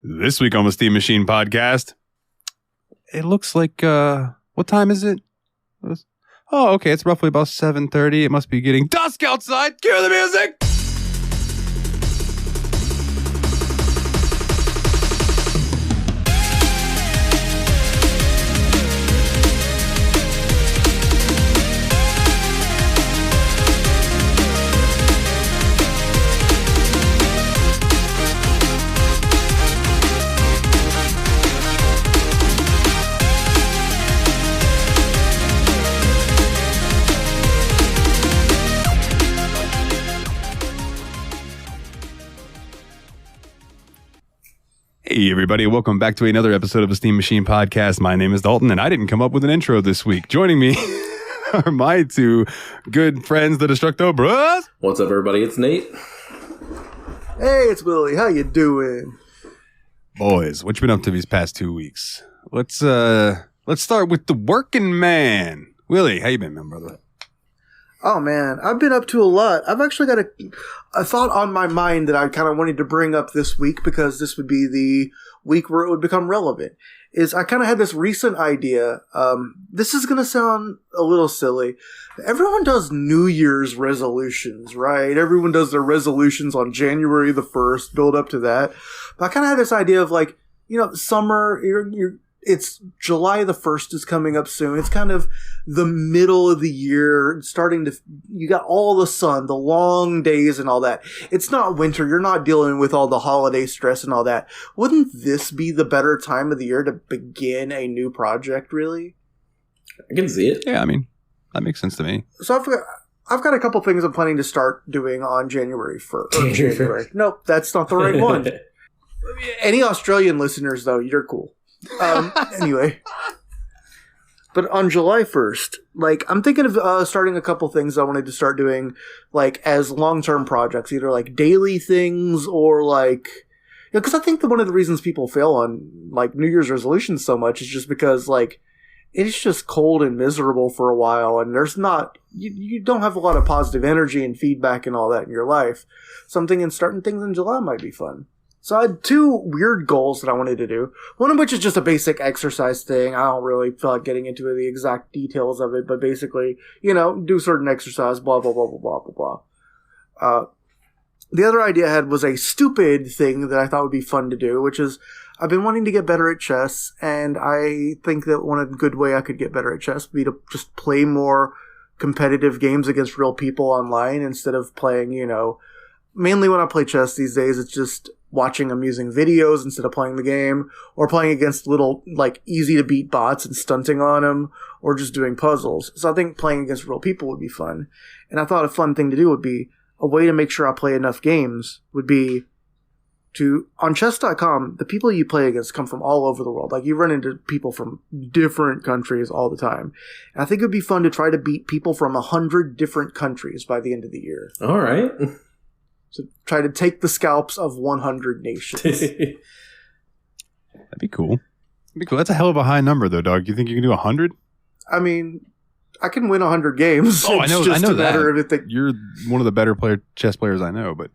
This week on the Steam Machine podcast, it looks like, what time is it? Oh, okay, it's roughly about 7:30. It must be getting dusk outside. Cue the music! Hey everybody, welcome back to another episode of the Steam Machine podcast. My name is Dalton and I didn't come up with an intro this week. Joining me are my two good friends, the Destructo Bros. What's up everybody, it's Nate. Hey, it's Willie. How you doing? Boys, what you been up to these past 2 weeks? Let's start with the working man. Willie, how you been, man, brother? Oh man, I've been up to a lot. I've actually got a thought on my mind that I kind of wanted to bring up this week because this would be the week where it would become relevant. Is I kind of had this recent idea. This is going to sound a little silly. Everyone does New Year's resolutions, right? Everyone does their resolutions on January the 1st, build up to that. But I kind of had this idea of like, you know, summer, it's July the 1st is coming up soon. It's kind of the middle of the year, you got all the sun, the long days and all that. It's not winter. You're not dealing with all the holiday stress and all that. Wouldn't this be the better time of the year to begin a new project, really? I can see it. Yeah, I mean, that makes sense to me. So I've got a couple things I'm planning to start doing on January 1st. January. Nope, that's not the right one. Any Australian listeners, though, you're cool. Anyway, but on July 1st, like, I'm thinking of starting a couple things I wanted to start doing, like, as long-term projects, either like daily things or like, you know, because I think that one of the reasons people fail on like New Year's resolutions so much is just because like it's just cold and miserable for a while, and there's not you don't have a lot of positive energy and feedback and all that in your life. So I'm thinking starting things in July might be fun. So I had two weird goals that I wanted to do. One of which is just a basic exercise thing. I don't really feel like getting into the exact details of it, but basically, you know, do certain exercise, blah, blah, blah, blah, blah, blah, blah. The other idea I had was a stupid thing that I thought would be fun to do, which is I've been wanting to get better at chess, and I think that one good way I could get better at chess would be to just play more competitive games against real people online instead of playing, you know, mainly when I play chess these days, it's just watching amusing videos instead of playing the game, or playing against little, like, easy-to-beat bots and stunting on them, or just doing puzzles. So I think playing against real people would be fun. And I thought a fun thing to do would be, a way to make sure I play enough games would be to, on chess.com, the people you play against come from all over the world. Like, you run into people from different countries all the time. And I think it would be fun to try to beat people from 100 different countries by the end of the year. All right. So try to take the scalps of 100 nations. That'd be cool. That's a hell of a high number, though, dog. You think you can do 100? I mean, I can win 100 games. Oh, I know that. You're one of the better chess players I know, but...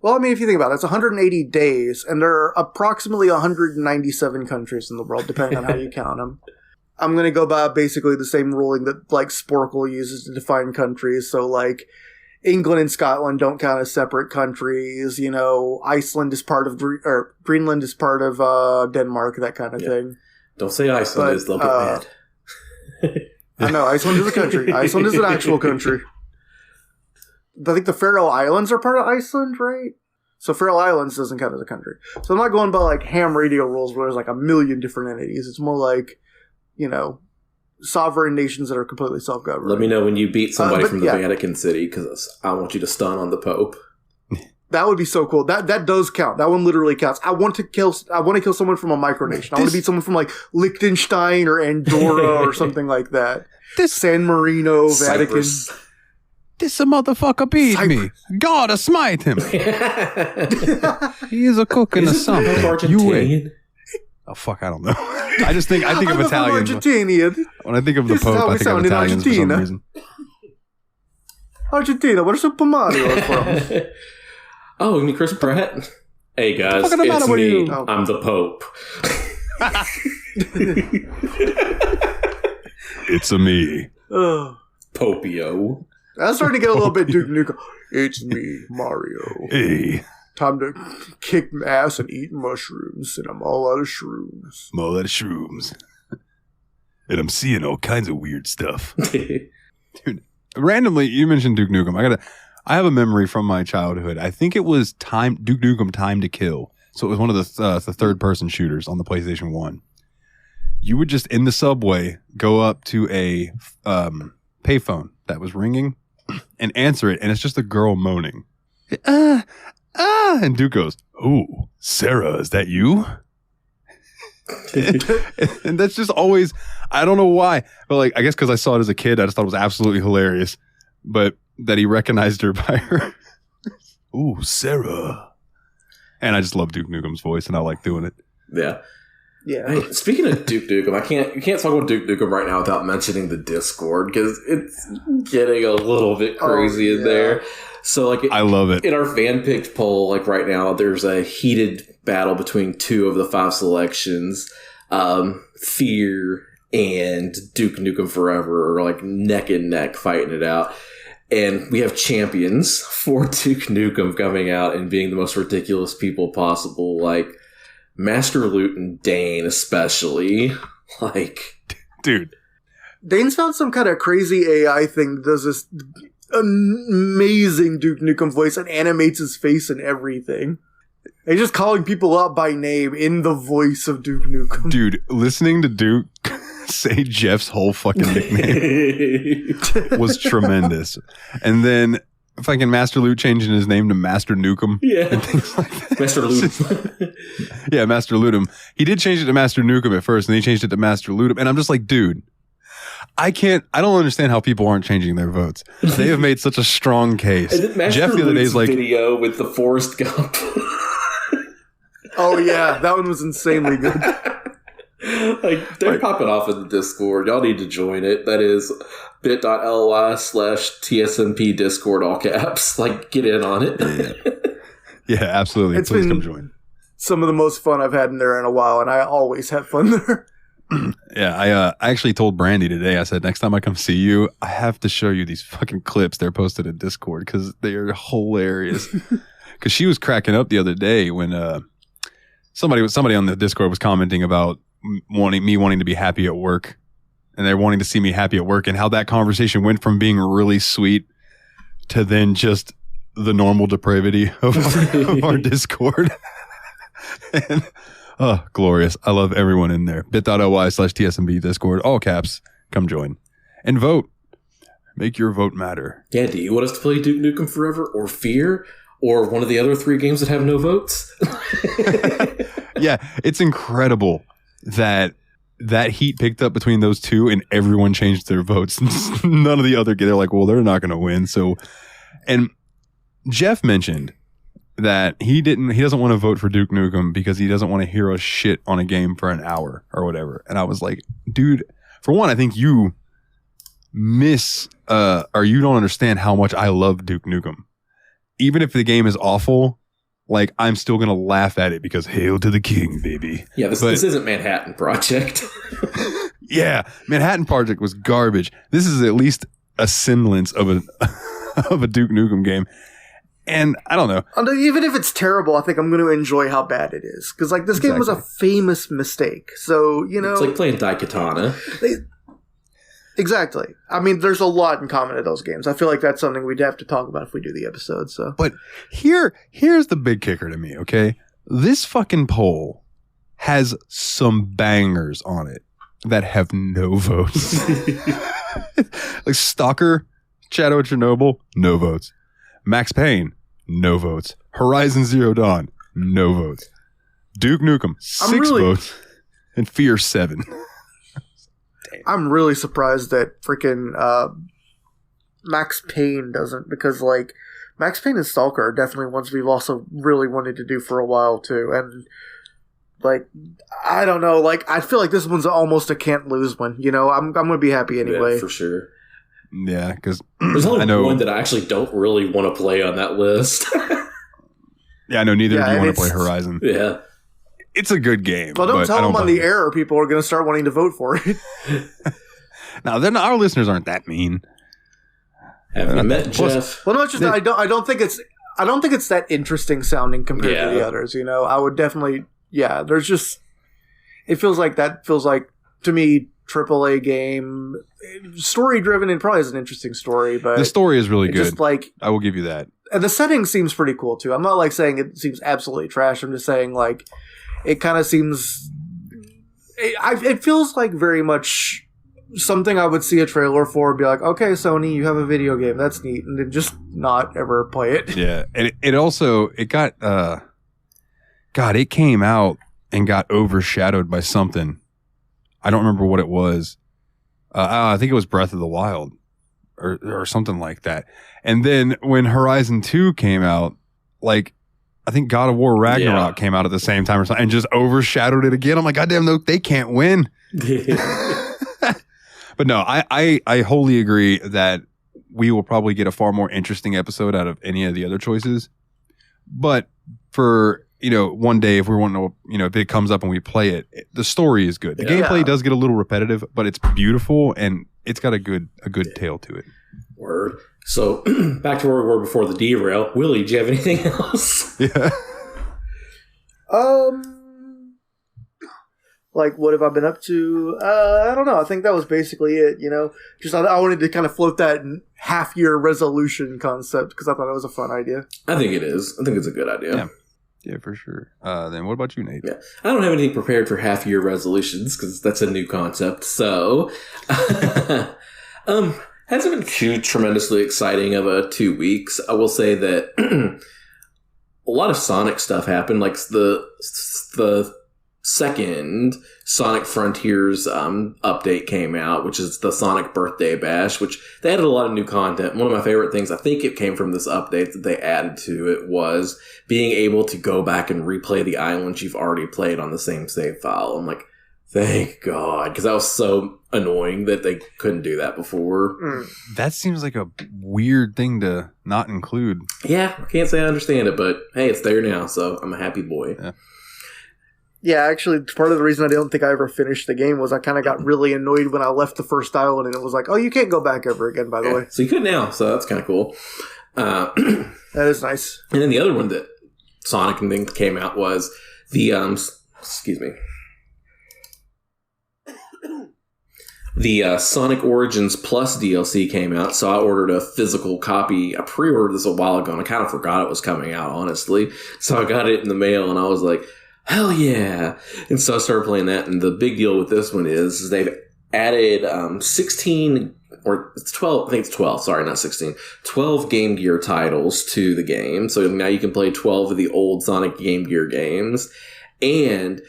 Well, I mean, if you think about it, it's 180 days, and there are approximately 197 countries in the world, depending on how you count them. I'm going to go by basically the same ruling that, like, Sporkle uses to define countries. So, like, England and Scotland don't count as separate countries. You know, Iceland is part of, or Greenland is part of Denmark, that kind of thing. Don't say Iceland is, they'll get mad. I know, Iceland is a country. Iceland is an actual country. I think the Faroe Islands are part of Iceland, right? So Faroe Islands doesn't count as a country. So I'm not going by like ham radio rules where there's like a million different entities. It's more like, you know, sovereign nations that are completely self-governed. Let me know when you beat somebody from the Vatican City, because I want you to stun on the Pope. That would be so cool. That does count. That one literally counts. I want to kill someone from a micronation. I want to beat someone from like Liechtenstein or Andorra or something like that. San Marino, Vatican. Cyprus. This a motherfucker beat me. Gotta smite him. He is a cook in a something. Argentinian? Oh fuck, I don't know. I think of Italian. Argentinian. When I think of the Pope, I think of Italians for some reason. Argentina, where Super Mario is from. Oh, you mean Chris Pratt? Hey guys, it's me. I'm the Pope. It's a me. Popio. I was starting to get a little bit Duke Nukem. It's me, Mario. Hey. Time to kick ass and eat mushrooms, and I'm all out of shrooms. And I'm seeing all kinds of weird stuff. Dude, randomly, you mentioned Duke Nukem. I have a memory from my childhood. I think it was Duke Nukem Time to Kill. So it was one of the third-person shooters on the PlayStation 1. You would just, in the subway, go up to a payphone that was ringing and answer it, and it's just a girl moaning. And Duke goes, "Ooh, Sarah, is that you?" and that's just always, I don't know why, but like, I guess because I saw it as a kid, I just thought it was absolutely hilarious. But that he recognized her by her, "Ooh, Sarah," and I just love Duke Nukem's voice, and I like doing it. Yeah. Yeah. Speaking of Duke Nukem, you can't talk about Duke Nukem right now without mentioning the Discord because it's getting a little bit crazy in there. So like, I love it. In our fan picked poll, like right now, there's a heated battle between 2 of the 5 selections. Fear and Duke Nukem Forever are like neck and neck fighting it out. And we have champions for Duke Nukem coming out and being the most ridiculous people possible, like Master Loot and Dane especially. Like, dude. Dane's found some kind of crazy AI thing that does this amazing Duke Nukem voice and animates his face and everything. He's just calling people out by name in the voice of Duke Nukem. Dude, listening to Duke say Jeff's whole fucking nickname was tremendous. And then fucking Master Loot changing his name to Master Nukem. Yeah. And things like that. Master Loot. Yeah, Master Lootem. He did change it to Master Nukem at first, and then he changed it to Master Lootem. And I'm just like, dude, I don't understand how people aren't changing their votes. They have made such a strong case. And then Master Jeff the other day is like, video with the Forrest Gump. Oh yeah, that one was insanely good. Like, they're popping off in the Discord. Y'all need to join it. That is bit.ly/TSMP Discord, all caps. Like, get in on it. Yeah, absolutely. Please come join. Some of the most fun I've had in there in a while, and I always have fun there. Yeah, I actually told Brandy today, I said, next time I come see you, I have to show you these fucking clips they're posted in Discord because they are hilarious. Because she was cracking up the other day when somebody on the Discord was commenting about me wanting to be happy at work, and they're wanting to see me happy at work, and how that conversation went from being really sweet to then just the normal depravity of our Discord. And, oh, glorious. I love everyone in there. bit.ly/TSMB Discord, all caps. Come join and vote. Make your vote matter. Yeah, do you want us to play Duke Nukem Forever or Fear or one of the other 3 games that have no votes? Yeah, it's incredible that heat picked up between those 2 and everyone changed their votes. None of the other, they're like, well, they're not going to win. So, and Jeff mentioned that he doesn't want to vote for Duke Nukem because he doesn't want to hear us shit on a game for an hour or whatever. And I was like, dude, for one, I think you or you don't understand how much I love Duke Nukem. Even if the game is awful, like, I'm still going to laugh at it because hail to the king, baby. Yeah, this isn't Manhattan Project. Yeah, Manhattan Project was garbage. This is at least a semblance of a Duke Nukem game. And I don't know. Even if it's terrible, I think I'm going to enjoy how bad it is. Because, like, this game was a famous mistake. So, you know. It's like playing Daikatana. Exactly. I mean, there's a lot in common to those games. I feel like that's something we'd have to talk about if we do the episode. So, but here's the big kicker to me, okay? This fucking poll has some bangers on it that have no votes. Like Stalker, Shadow of Chernobyl, no votes. Max Payne, no votes. Horizon Zero Dawn, no votes. Duke Nukem, 6 votes. And Fear, 7. I'm really surprised that freaking Max Payne doesn't, because, like, Max Payne and Stalker are definitely ones we've also really wanted to do for a while, too. And, like, I don't know, like, I feel like this one's almost a can't-lose one, you know? I'm going to be happy anyway. Yeah, for sure. Yeah, because there's only one that I actually don't really want to play on that list. Yeah, no, neither do you want to play Horizon. Yeah. It's a good game. Well, don't tell them on the air, or people are going to start wanting to vote for it. No, then our listeners aren't that mean. Have you met Jeff? Well, no, it's just I don't think it's that interesting sounding compared to the others. You know, I would definitely there's just it feels like to me AAA game, story driven, and probably is an interesting story, but the story is really good. Just like I will give you that. And the setting seems pretty cool too. I'm not like saying it seems absolutely trash. I'm just saying like it kind of seems. It feels like very much something I would see a trailer for and be like, okay, Sony, you have a video game. That's neat. And then just not ever play it. Yeah. And it got, God, it came out and got overshadowed by something. I don't remember what it was. I think it was Breath of the Wild or something like that. And then when Horizon 2 came out, like, I think God of War Ragnarok came out at the same time or something and just overshadowed it again. I'm like, goddamn, no, they can't win. But no, I wholly agree that we will probably get a far more interesting episode out of any of the other choices. But for, one day, if we want to, if it comes up and we play it, the story is good. The gameplay does get a little repetitive, but it's beautiful and it's got a good tale to it. Word. So back to where we were before the derail. Willie, do you have anything else? Yeah. Like, what have I been up to? I don't know. I think that was basically it, Just I wanted to kind of float that half-year resolution concept because I thought it was a fun idea. I think it is. I think it's a good idea. Yeah, for sure. Then what about you, Nate? Yeah. I don't have anything prepared for half-year resolutions because that's a new concept. So, hasn't been too tremendously exciting of a 2 weeks. I will say that a lot of Sonic stuff happened. Like the second Sonic Frontiers update came out, which is the Sonic Birthday Bash, which they added a lot of new content. One of my favorite things, I think it came from this update that they added to it, was being able to go back and replay the islands you've already played on the same save file. I'm like, thank God, because that was so annoying that they couldn't do that before. That seems like a weird thing to not include. Yeah, I can't say I understand it, but hey, it's there now, so I'm a happy boy. Yeah, actually, part of the reason I don't think I ever finished the game was I kind of got really annoyed when I left the first island, and it was like, oh, you can't go back ever again, by the way. So you could now, so that's kind of cool. That is nice. And then the other one that Sonic and things came out was the, the Sonic Origins Plus DLC came out, so I ordered a physical copy. I pre-ordered this a while ago, and I kind of forgot it was coming out, honestly. So I got it in the mail, and I was like, hell yeah. And so I started playing that, and the big deal with this one is they've added 16, or it's 12, I think it's 12, sorry, not 16, 12 Game Gear titles to the game. So now you can play 12 of the old Sonic Game Gear games. And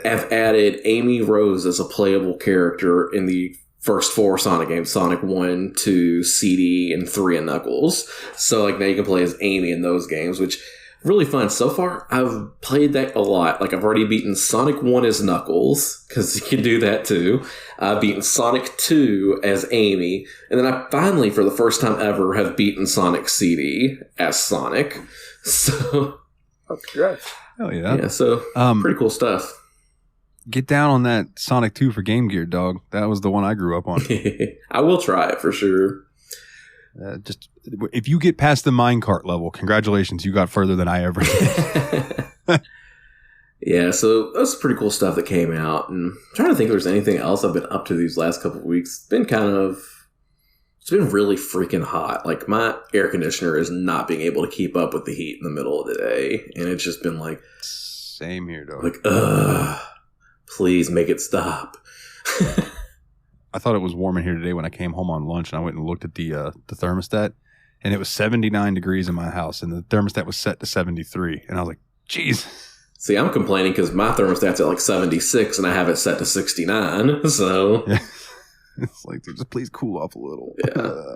have added Amy Rose as a playable character in the first 4 Sonic games, Sonic 1, 2, CD, and 3 and Knuckles. So like now you can play as Amy in those games, which really fun. So far, I've played that a lot. Like, I've already beaten Sonic 1 as Knuckles, because you can do that too. I've beaten Sonic 2 as Amy. And then I finally, for the first time ever, have beaten Sonic CD as Sonic. So... Oh, congrats. Hell yeah. Yeah, so pretty cool stuff. Get down on that Sonic 2 for Game Gear, dog. That was the one I grew up on. I will try it for sure. Just if you get past the minecart level, congratulations, you got further than I ever did. Yeah, so that's pretty cool stuff that came out. And I'm trying to think if there's anything else I've been up to these last couple of weeks. It's been really freaking hot. Like, my air conditioner is not being able to keep up with the heat in the middle of the day. And it's just been like... Same here, dog. Like, please make it stop. I thought it was warm in here today when I came home on lunch and I went and looked at the thermostat. And it was 79 degrees in my house. And the thermostat was set to 73. And I was like, geez. See, I'm complaining because my thermostat's at like 76 and I have it set to 69. So... Yeah. It's like, dude, just please cool off a little. Yeah.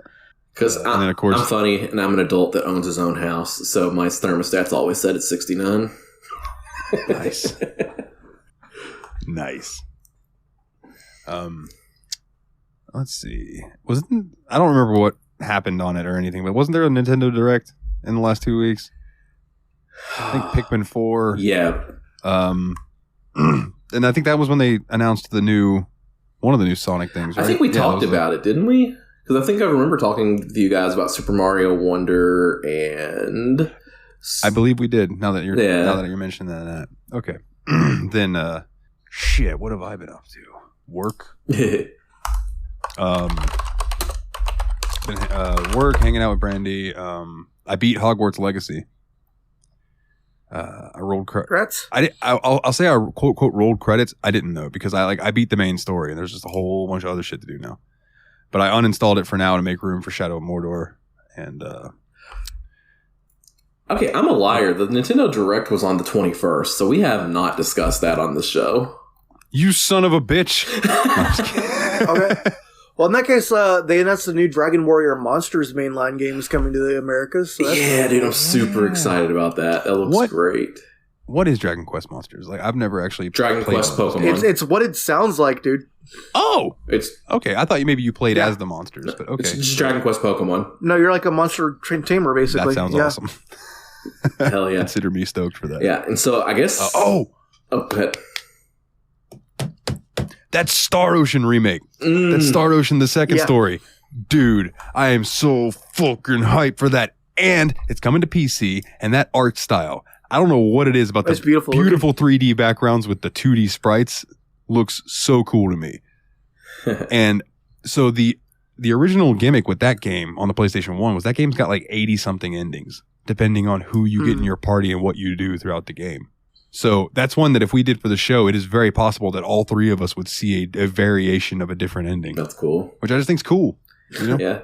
Because I'm funny and I'm an adult that owns his own house. So my thermostat's always set at 69. Nice. Nice. Let's see. I don't remember what happened on it or anything, but wasn't there a Nintendo Direct in the last 2 weeks? I think Pikmin 4. Yeah. And I think that was when they announced one of the new Sonic things, right? I think we talked about it, didn't we? Because I think I remember talking to you guys about Super Mario Wonder and... I believe we did, now that you're mentioning that. Okay. Then, shit, what have I been up to? Work? Work, hanging out with Brandy. I beat Hogwarts Legacy. I rolled Congrats. I'll say I quote rolled credits. I didn't know because I beat the main story and there's just a whole bunch of other shit to do now. But I uninstalled it for now to make room for Shadow of Mordor. And okay, I'm a liar. The Nintendo Direct was on the 21st, so we have not discussed that on the show. You son of a bitch. No, I'm just kidding. Okay. Well, in that case, they announced the new Dragon Warrior Monsters mainline game is coming to the Americas. So yeah, dude, I'm super excited about that. That looks great. What is Dragon Quest Monsters? Like, I've never actually Dragon Quest Pokemon. It's what it sounds like, dude. Oh, it's okay. I thought you played as the monsters, but okay. It's just Dragon Quest Pokemon. No, you're like a monster tamer, basically. That sounds awesome. Hell yeah! Consider me stoked for that. Yeah, and so I guess. Go ahead. That Star Ocean remake. That Star Ocean, the second story. Dude, I am so fucking hyped for that. And it's coming to PC, and that art style. I don't know what it is about the beautiful 3D backgrounds with the 2D sprites. Looks so cool to me. And so the original gimmick with that game on the PlayStation 1 was that game's got like 80-something endings, depending on who you get in your party and what you do throughout the game. So that's one that if we did for the show, it is very possible that all three of us would see a variation of a different ending. That's cool. Which I just think's cool. You know? Yeah.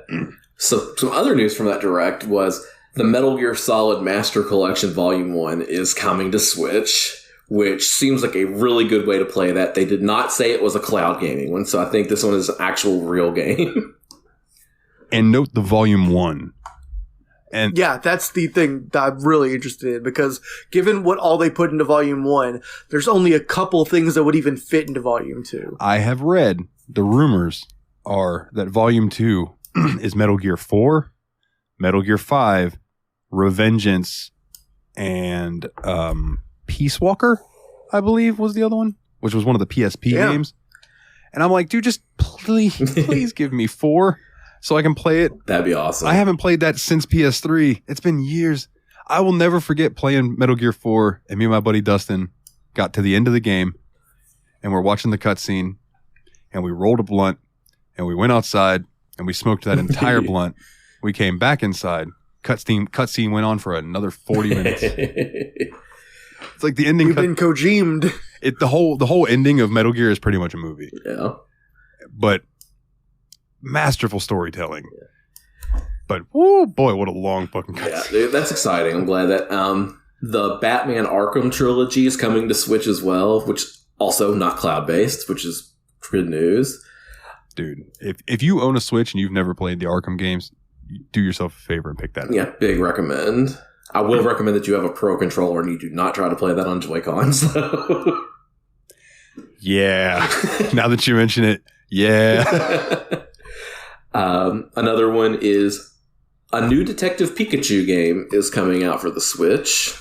So some other news from that Direct was the Metal Gear Solid Master Collection Volume 1 is coming to Switch, which seems like a really good way to play that. They did not say it was a cloud gaming one, so I think this one is an actual real game. And note the Volume 1. And yeah, that's the thing that I'm really interested in, because given what all they put into Volume 1, there's only a couple things that would even fit into Volume 2. I have read the rumors are that Volume 2 is Metal Gear 4, Metal Gear 5, Revengeance, and Peace Walker, I believe was the other one, which was one of the PSP games. And I'm like, dude, just please give me 4. So I can play it. That'd be awesome. I haven't played that since PS3. It's been years. I will never forget playing Metal Gear 4, and me and my buddy Dustin got to the end of the game, and we're watching the cutscene, and we rolled a blunt, and we went outside, and we smoked that entire blunt. We came back inside. Cutscene went on for another 40 minutes. It's like the ending. You've been Kojimed. The whole ending of Metal Gear is pretty much a movie. Yeah. But masterful storytelling. But oh boy, what a long fucking cutscene. Yeah, dude, that's exciting. I'm glad that the Batman Arkham trilogy is coming to Switch as well, which also not cloud based, which is good news. Dude, if you own a Switch and you've never played the Arkham games, do yourself a favor and pick that up. Yeah, big recommend. I will recommend that you have a Pro controller and you do not try to play that on Joy-Cons. So. Yeah. Now that you mention it, yeah. Another one is a new Detective Pikachu game is coming out for the Switch.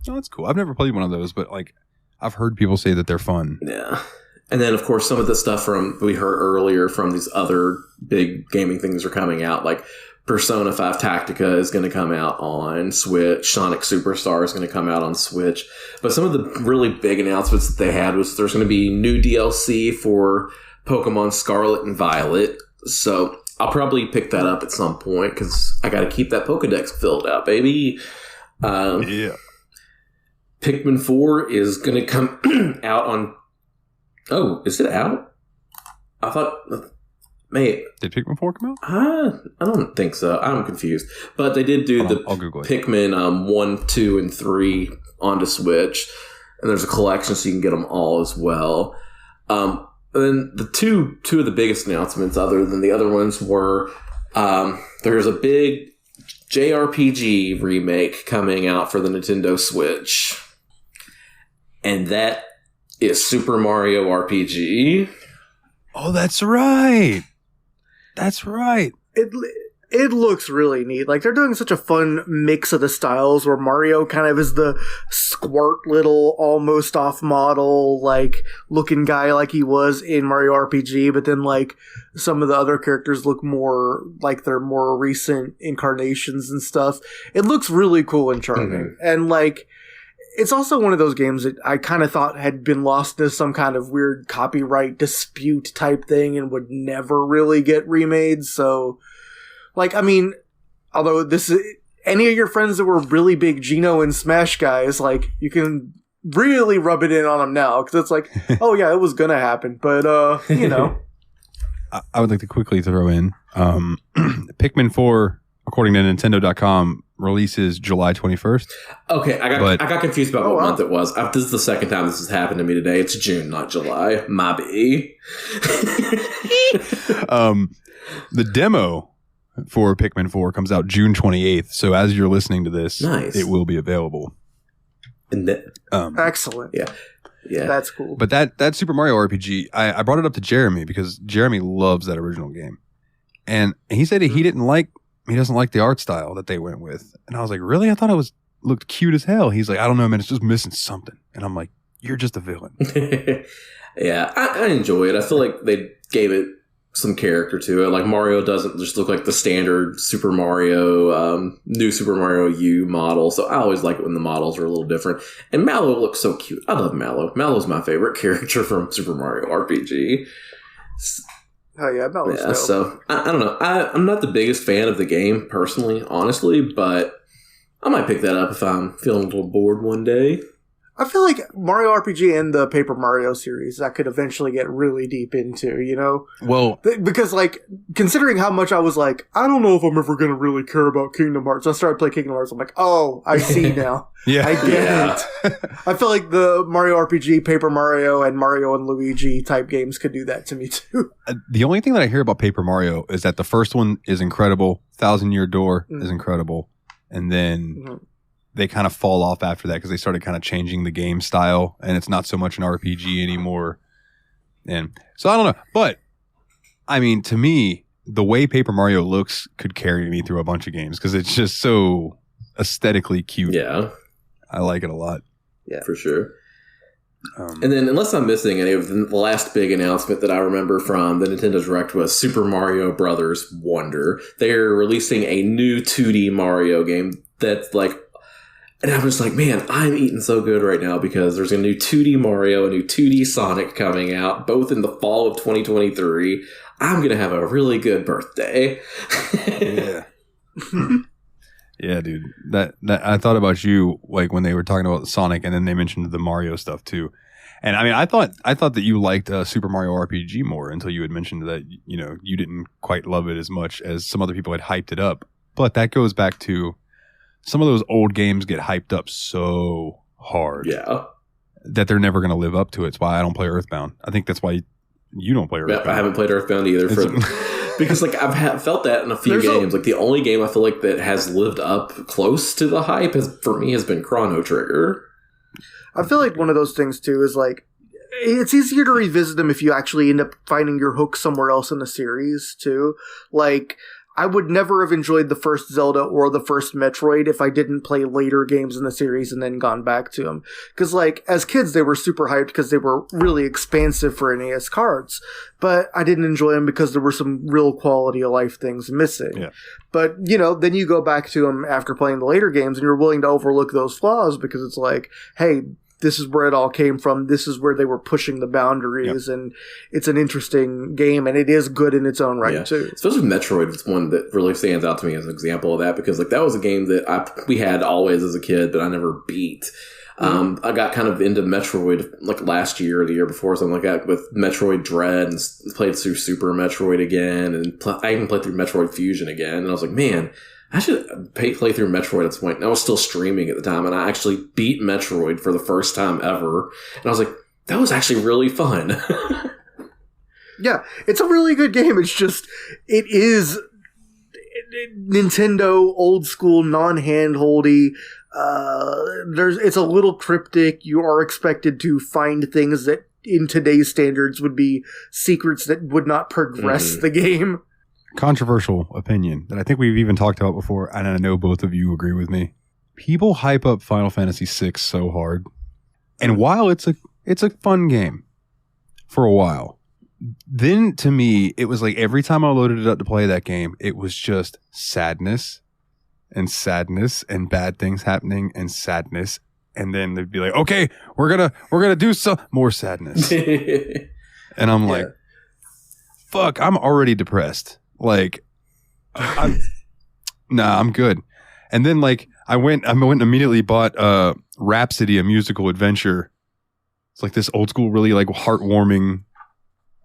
Oh, that's cool. I've never played one of those, but like I've heard people say that they're fun. Yeah. And then, of course, some of the stuff we heard earlier from these other big gaming things are coming out. Like Persona 5 Tactica is going to come out on Switch. Sonic Superstar is going to come out on Switch. But some of the really big announcements that they had was there's going to be new DLC for Pokemon Scarlet and Violet. So I'll probably pick that up at some point because I got to keep that Pokedex filled out, baby. Yeah. Pikmin 4 is going to come out on... Oh, is it out? I thought... Mate, did Pikmin 4 come out? I don't think so. I'm confused. But they did do I'll Google it. Pikmin 1, 2, and 3 onto Switch. And there's a collection so you can get them all as well. And then the two of the biggest announcements, other than the other ones, were there's a big JRPG remake coming out for the Nintendo Switch. And that is Super Mario RPG. Oh, that's right. That's right. It It looks really neat. Like, they're doing such a fun mix of the styles where Mario kind of is the squirt little, almost off-model, like, looking guy like he was in Mario RPG, but then, like, some of the other characters look more like they're more recent incarnations and stuff. It looks really cool and charming. And, like, it's also one of those games that I kind of thought had been lost to some kind of weird copyright dispute type thing and would never really get remade, so... Like, I mean, although this is, any of your friends that were really big Geno and Smash guys, like, you can really rub it in on them now, because it's like, oh yeah, it was gonna happen, but, you know. I would like to quickly throw in, Pikmin 4, according to Nintendo.com, releases July 21st. Okay, I got confused about what month it was. This is the second time this has happened to me today. It's June, not July. My B. The demo for Pikmin 4 comes out June 28th. So as you're listening to this, it will be available. And excellent. Yeah. That's cool. But that Super Mario RPG, I brought it up to Jeremy because Jeremy loves that original game. And he said he doesn't like the art style that they went with. And I was like, really? I thought it looked cute as hell. He's like, I don't know, man. It's just missing something. And I'm like, you're just a villain. Yeah, I enjoy it. I feel like they gave it some character to it. Like, Mario doesn't just look like the standard Super Mario, new Super Mario U model. So I always like it when the models are a little different. And Mallow looks so cute. I love Mallow. Mallow's my favorite character from Super Mario RPG. Oh yeah, Mallow's dope. So I don't know. I'm not the biggest fan of the game personally, honestly, but I might pick that up if I'm feeling a little bored one day. I feel like Mario RPG and the Paper Mario series I could eventually get really deep into, you know? Well... Because, like, considering how much I was like, I don't know if I'm ever going to really care about Kingdom Hearts. I started playing Kingdom Hearts. I'm like, oh, I see now. Yeah. I get it. I feel like the Mario RPG, Paper Mario, and Mario and Luigi type games could do that to me, too. The only thing that I hear about Paper Mario is that the first one is incredible. Thousand Year Door is incredible. And then... they kind of fall off after that because they started kind of changing the game style and it's not so much an RPG anymore. And so I don't know. But, I mean, to me, the way Paper Mario looks could carry me through a bunch of games because it's just so aesthetically cute. Yeah. I like it a lot. Yeah, for sure. And then, unless I'm missing any of the last big announcement that I remember from the Nintendo Direct was Super Mario Brothers Wonder. They're releasing a new 2D Mario game that's like, and I'm just like, man, I'm eating so good right now because there's a new 2D Mario, a new 2D Sonic coming out, both in the fall of 2023. I'm going to have a really good birthday. Yeah. Yeah, dude. That I thought about you like when they were talking about Sonic and then they mentioned the Mario stuff too. And I mean, I thought that you liked Super Mario RPG more until you had mentioned that, you know, you didn't quite love it as much as some other people had hyped it up. But that goes back to some of those old games get hyped up so hard that they're never going to live up to it. It's why I don't play Earthbound. I think that's why you don't play Earthbound. I haven't played Earthbound either. Because like I've felt that in a few games. Like the only game I feel like that has lived up close to the hype for me has been Chrono Trigger. I feel like one of those things too is like, it's easier to revisit them if you actually end up finding your hook somewhere else in the series too. Like, I would never have enjoyed the first Zelda or the first Metroid if I didn't play later games in the series and then gone back to them. Because, like, as kids, they were super hyped because they were really expansive for NES cards. But I didn't enjoy them because there were some real quality of life things missing. Yeah. But, you know, then you go back to them after playing the later games and you're willing to overlook those flaws because it's like, hey, this is where it all came from. This is where they were pushing the boundaries, and it's an interesting game, and it is good in its own right too. Especially Metroid is one that really stands out to me as an example of that because like that was a game that we had always as a kid, but I never beat. I got kind of into Metroid like last year or the year before, something like that, with Metroid Dread and played through Super Metroid again, and I even played through Metroid Fusion again, and I was like, man, I should play through Metroid at this point. And I was still streaming at the time, and I actually beat Metroid for the first time ever. And I was like, that was actually really fun. Yeah, it's a really good game. It's just, it is Nintendo old school, non-handholdy. It's a little cryptic. You are expected to find things that in today's standards would be secrets that would not progress the game. controversial opinion that I think we've even talked about before, and I know both of you agree with me. People hype up Final Fantasy VI so hard, and while it's a fun game for a while, then to me it was like every time I loaded it up to play that game, it was just sadness and bad things happening and sadness, and then they'd be like, okay, we're gonna do some more sadness. And I'm like, fuck, I'm already depressed. Like, I'm good. And then like I went and immediately bought Rhapsody, a musical adventure. It's like this old school, really like heartwarming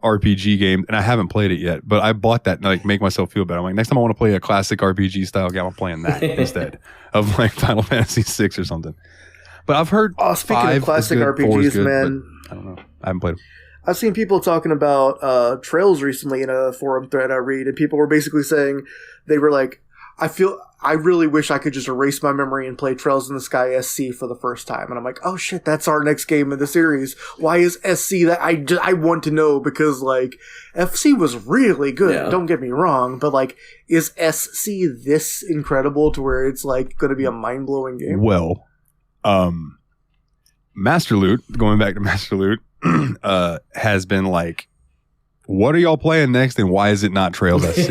RPG game, and I haven't played it yet, but I bought that to like make myself feel better. I'm like, next time I want to play a classic RPG style game, I'm playing that instead of like Final Fantasy VI or something. But I've heard speaking of classic RPGs, good, man, I don't know. I haven't played them. I've seen people talking about Trails recently in a forum thread I read, and people were basically saying they were like, I really wish I could just erase my memory and play Trails in the Sky SC for the first time. And I'm like, oh shit, that's our next game in the series. Why is SC that? I want to know, because like FC was really good. Yeah. Don't get me wrong, but like, is SC this incredible to where it's like going to be a mind blowing game? Well, Master Loot, going back to Master Loot, has been like, what are y'all playing next, and why is it not Trails SC?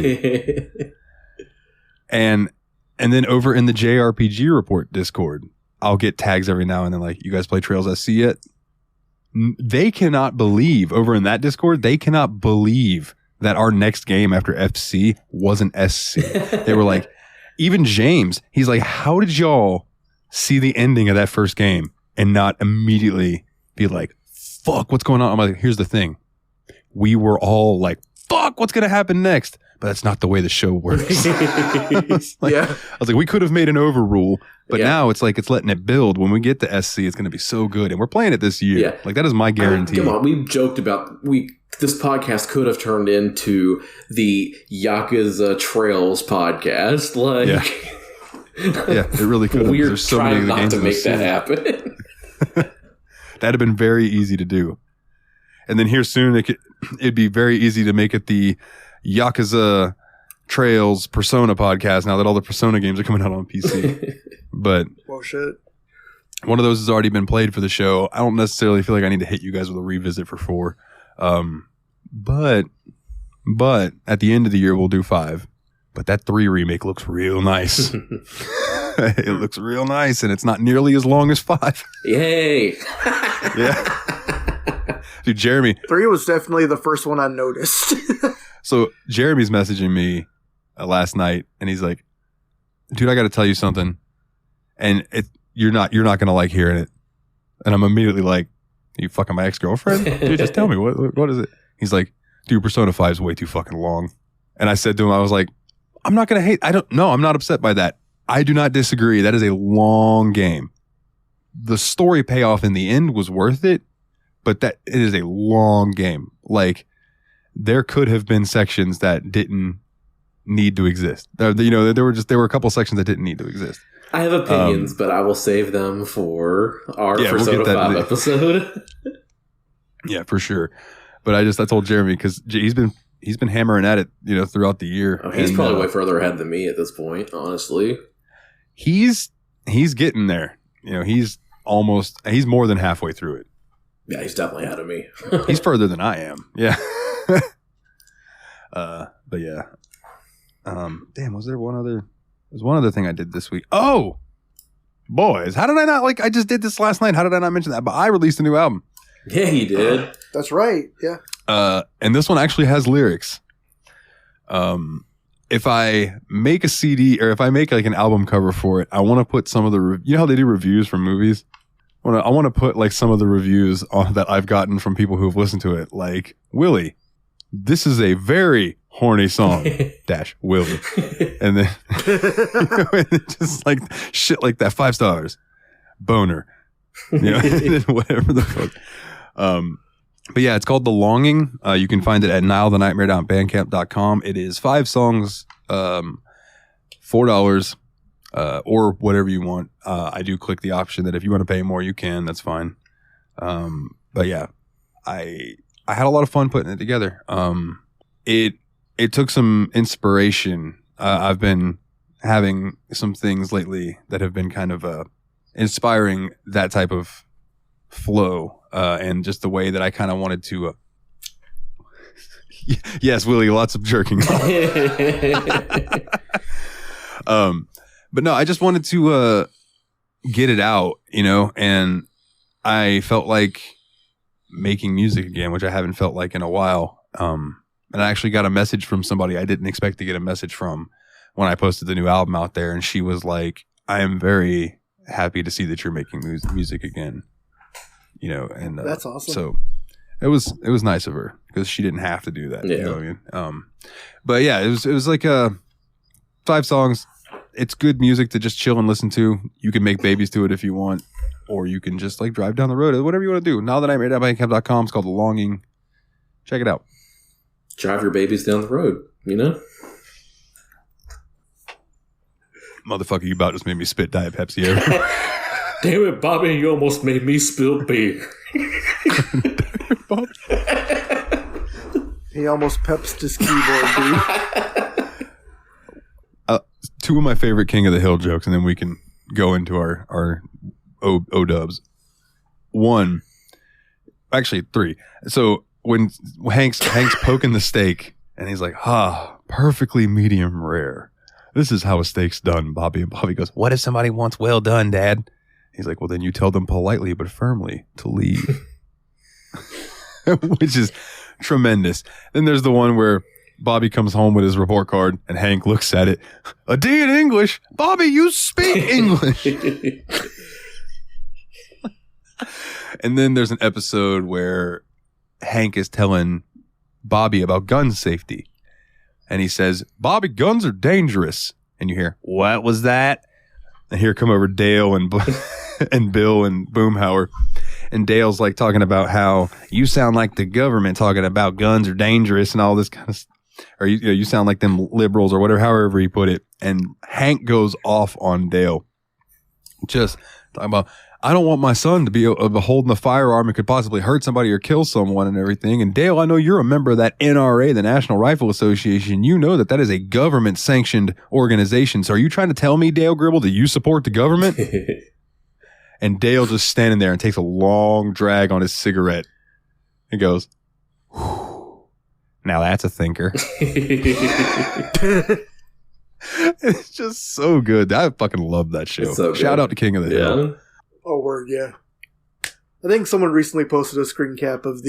And then over in the JRPG Report Discord, I'll get tags every now and then like, you guys play Trails SC yet? They cannot believe, over in that Discord, they cannot believe that our next game after FC wasn't SC. They were like, even James, he's like, how did y'all see the ending of that first game and not immediately be like, fuck, what's going on? I'm like, here's the thing. We were all like, fuck, what's going to happen next? But that's not the way the show works. Like, yeah. I was like, we could have made an overrule, but now it's like, it's letting it build. When we get to SC, it's going to be so good. And we're playing it this year. Yeah. Like, that is my guarantee. Come on, we joked about, this podcast could have turned into the Yakuza Trails podcast. Like, yeah, it really could have. We're so trying not to make that happen. That'd have been very easy to do. And then here soon, it'd be very easy to make it the Yakuza Trails Persona podcast now that all the Persona games are coming out on PC. But well, shit. One of those has already been played for the show. I don't necessarily feel like I need to hit you guys with a revisit for 4. But at the end of the year, we'll do 5. But that 3 remake looks real nice. It looks real nice, and it's not nearly as long as 5. Yay. Yeah. Dude, Jeremy. 3 was definitely the first one I noticed. So Jeremy's messaging me last night, and he's like, dude, I got to tell you something. And you're not going to like hearing it. And I'm immediately like, are you fucking my ex-girlfriend? Dude, just tell me, what is it? He's like, dude, Persona 5 is way too fucking long. And I said to him, I was like, I'm not going to hate. I'm not upset by that. I do not disagree. That is a long game. The story payoff in the end was worth it, but it is a long game. Like, there could have been sections that didn't need to exist. There were a couple sections that didn't need to exist. I have opinions, but I will save them for our Persona 5 episode. Yeah, for sure. But I told Jeremy, because he's been hammering at it, throughout the year. Oh, he's probably way further ahead than me at this point, honestly. He's getting there. He's more than halfway through it. Yeah, he's definitely ahead of me. He's further than I am. Yeah. But yeah. Damn, was there one other thing I did this week? Oh, boys, how did I not I just did this last night. How did I not mention that? But I released a new album. Yeah, you did. That's right. Yeah. And this one actually has lyrics. If I make a CD or if I make like an album cover for it, I want to put some of the, how they do reviews for movies? I want to put like some of the reviews on that I've gotten from people who've listened to it. Like, Willie, this is a very horny song, Willie. And then, just like shit like that, 5 stars, boner, whatever the fuck. But yeah, it's called The Longing. You can find it at nilethenightmare.bandcamp.com. It is 5 songs, $4, or whatever you want. I do click the option that if you want to pay more, you can. That's fine. But yeah, I had a lot of fun putting it together. it took some inspiration. I've been having some things lately that have been kind of inspiring that type of flow and just the way that I kind of wanted to. Yes, Willie, lots of jerking. But no, I just wanted to get it out, and I felt like making music again, which I haven't felt like in a while. And I actually got a message from somebody I didn't expect to get a message from when I posted the new album out there, and she was like, I am very happy to see that you're making music again. And that's awesome. So it was nice of her because she didn't have to do that. Yeah. You know what I mean? But yeah, it was like 5 songs. It's good music to just chill and listen to. You can make babies to it if you want, or you can just like drive down the road, whatever you want to do. Now that I'm at bandcamp.com, it's called The Longing. Check it out. Drive your babies down the road, Motherfucker, you about just made me spit Diet Pepsi over. Damn it, Bobby, you almost made me spill beer. He almost peps his keyboard, dude. 2 of my favorite King of the Hill jokes, and then we can go into our O-dubs. 1, actually 3. So when Hank's poking the steak, and he's like, perfectly medium rare. This is how a steak's done, Bobby. And Bobby goes, what if somebody wants well done, Dad? He's like, well, then you tell them politely but firmly to leave. Which is tremendous. Then there's the one where Bobby comes home with his report card and Hank looks at it. A D in English? Bobby, you speak English. And then there's an episode where Hank is telling Bobby about gun safety. And he says, Bobby, guns are dangerous. And you hear, what was that? And here come over Dale and and Bill and Boomhauer. And Dale's like talking about how you sound like the government talking about guns are dangerous and all this kind of stuff. Or you sound like them liberals or whatever, however he put it. And Hank goes off on Dale. Just talking about, I don't want my son to be holding a firearm and could possibly hurt somebody or kill someone and everything. And Dale, I know you're a member of that NRA, the National Rifle Association. You know that is a government-sanctioned organization. So are you trying to tell me, Dale Gribble, that you support the government? And Dale just standing there and takes a long drag on his cigarette. He goes, whew, now that's a thinker. It's just so good. I fucking love that show. So shout out to King of the Hill. Oh, word, yeah. I think someone recently posted a screen cap of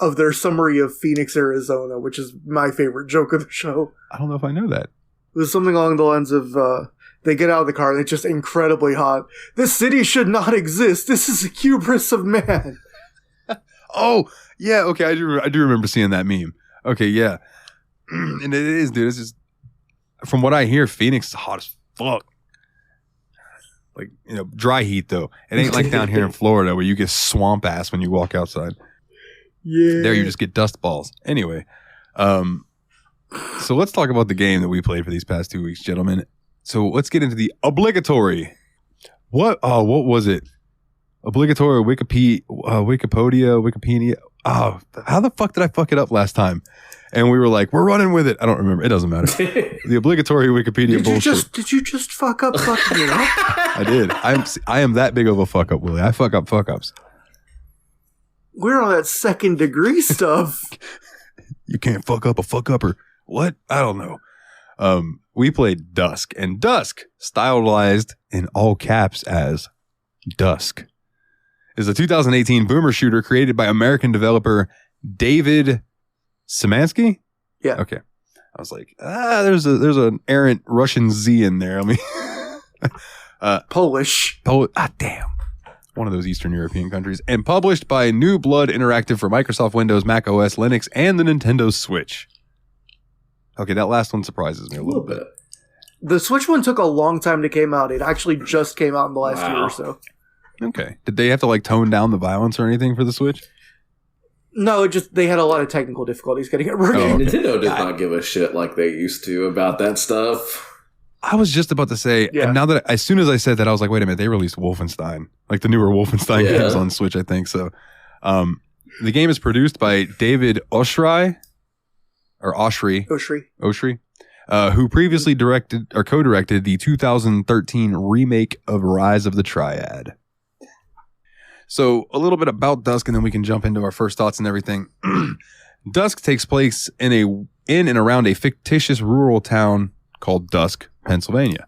of their summary of Phoenix, Arizona, which is my favorite joke of the show. I don't know if I know that. It was something along the lines of, they get out of the car and it's just incredibly hot. This city should not exist. This is a hubris of man. Oh, yeah, okay, I do remember seeing that meme. Okay, yeah. And it is, dude. It's just, from what I hear, Phoenix is hot as fuck. Like, dry heat, though. It ain't like down here in Florida where you get swamp ass when you walk outside. Yeah. There you just get dust balls. Anyway, so let's talk about the game that we played for these past 2 weeks, gentlemen. So let's get into the obligatory. What was it? Obligatory Wikipedia. Oh, how the fuck did I fuck it up last time? And we were like, we're running with it. I don't remember. It doesn't matter. The obligatory Wikipedia bullshit. Did you just fuck up fucking it up? I did. I am that big of a fuck up, Willie. I fuck up fuck ups. We're on that second degree stuff. You can't fuck up a fuck upper. What? I don't know. We played Dusk, and Dusk, stylized in all caps as Dusk, is a 2018 boomer shooter created by American developer David Szymanski? Yeah. Okay. I was like, there's an errant Russian Z in there. I mean, Polish. Damn. One of those Eastern European countries. And published by New Blood Interactive for Microsoft Windows, Mac OS, Linux, and the Nintendo Switch. Okay, that last one surprises me a little bit. The Switch one took a long time to come out. It actually just came out in the last year or so. Okay. Did they have to tone down the violence or anything for the Switch? No, they had a lot of technical difficulties getting it working. Oh, Nintendo does not give a shit like they used to about that stuff. I was just about to say, and now that as soon as I said that, I was like, wait a minute, they released Wolfenstein, like the newer Wolfenstein games on Switch, I think. So, the game is produced by David Oshry. or Oshri, Oshri, who previously directed or co-directed the 2013 remake of Rise of the Triad. So a little bit about Dusk, and then we can jump into our first thoughts and everything. Dusk takes place in and around a fictitious rural town called Dusk, Pennsylvania.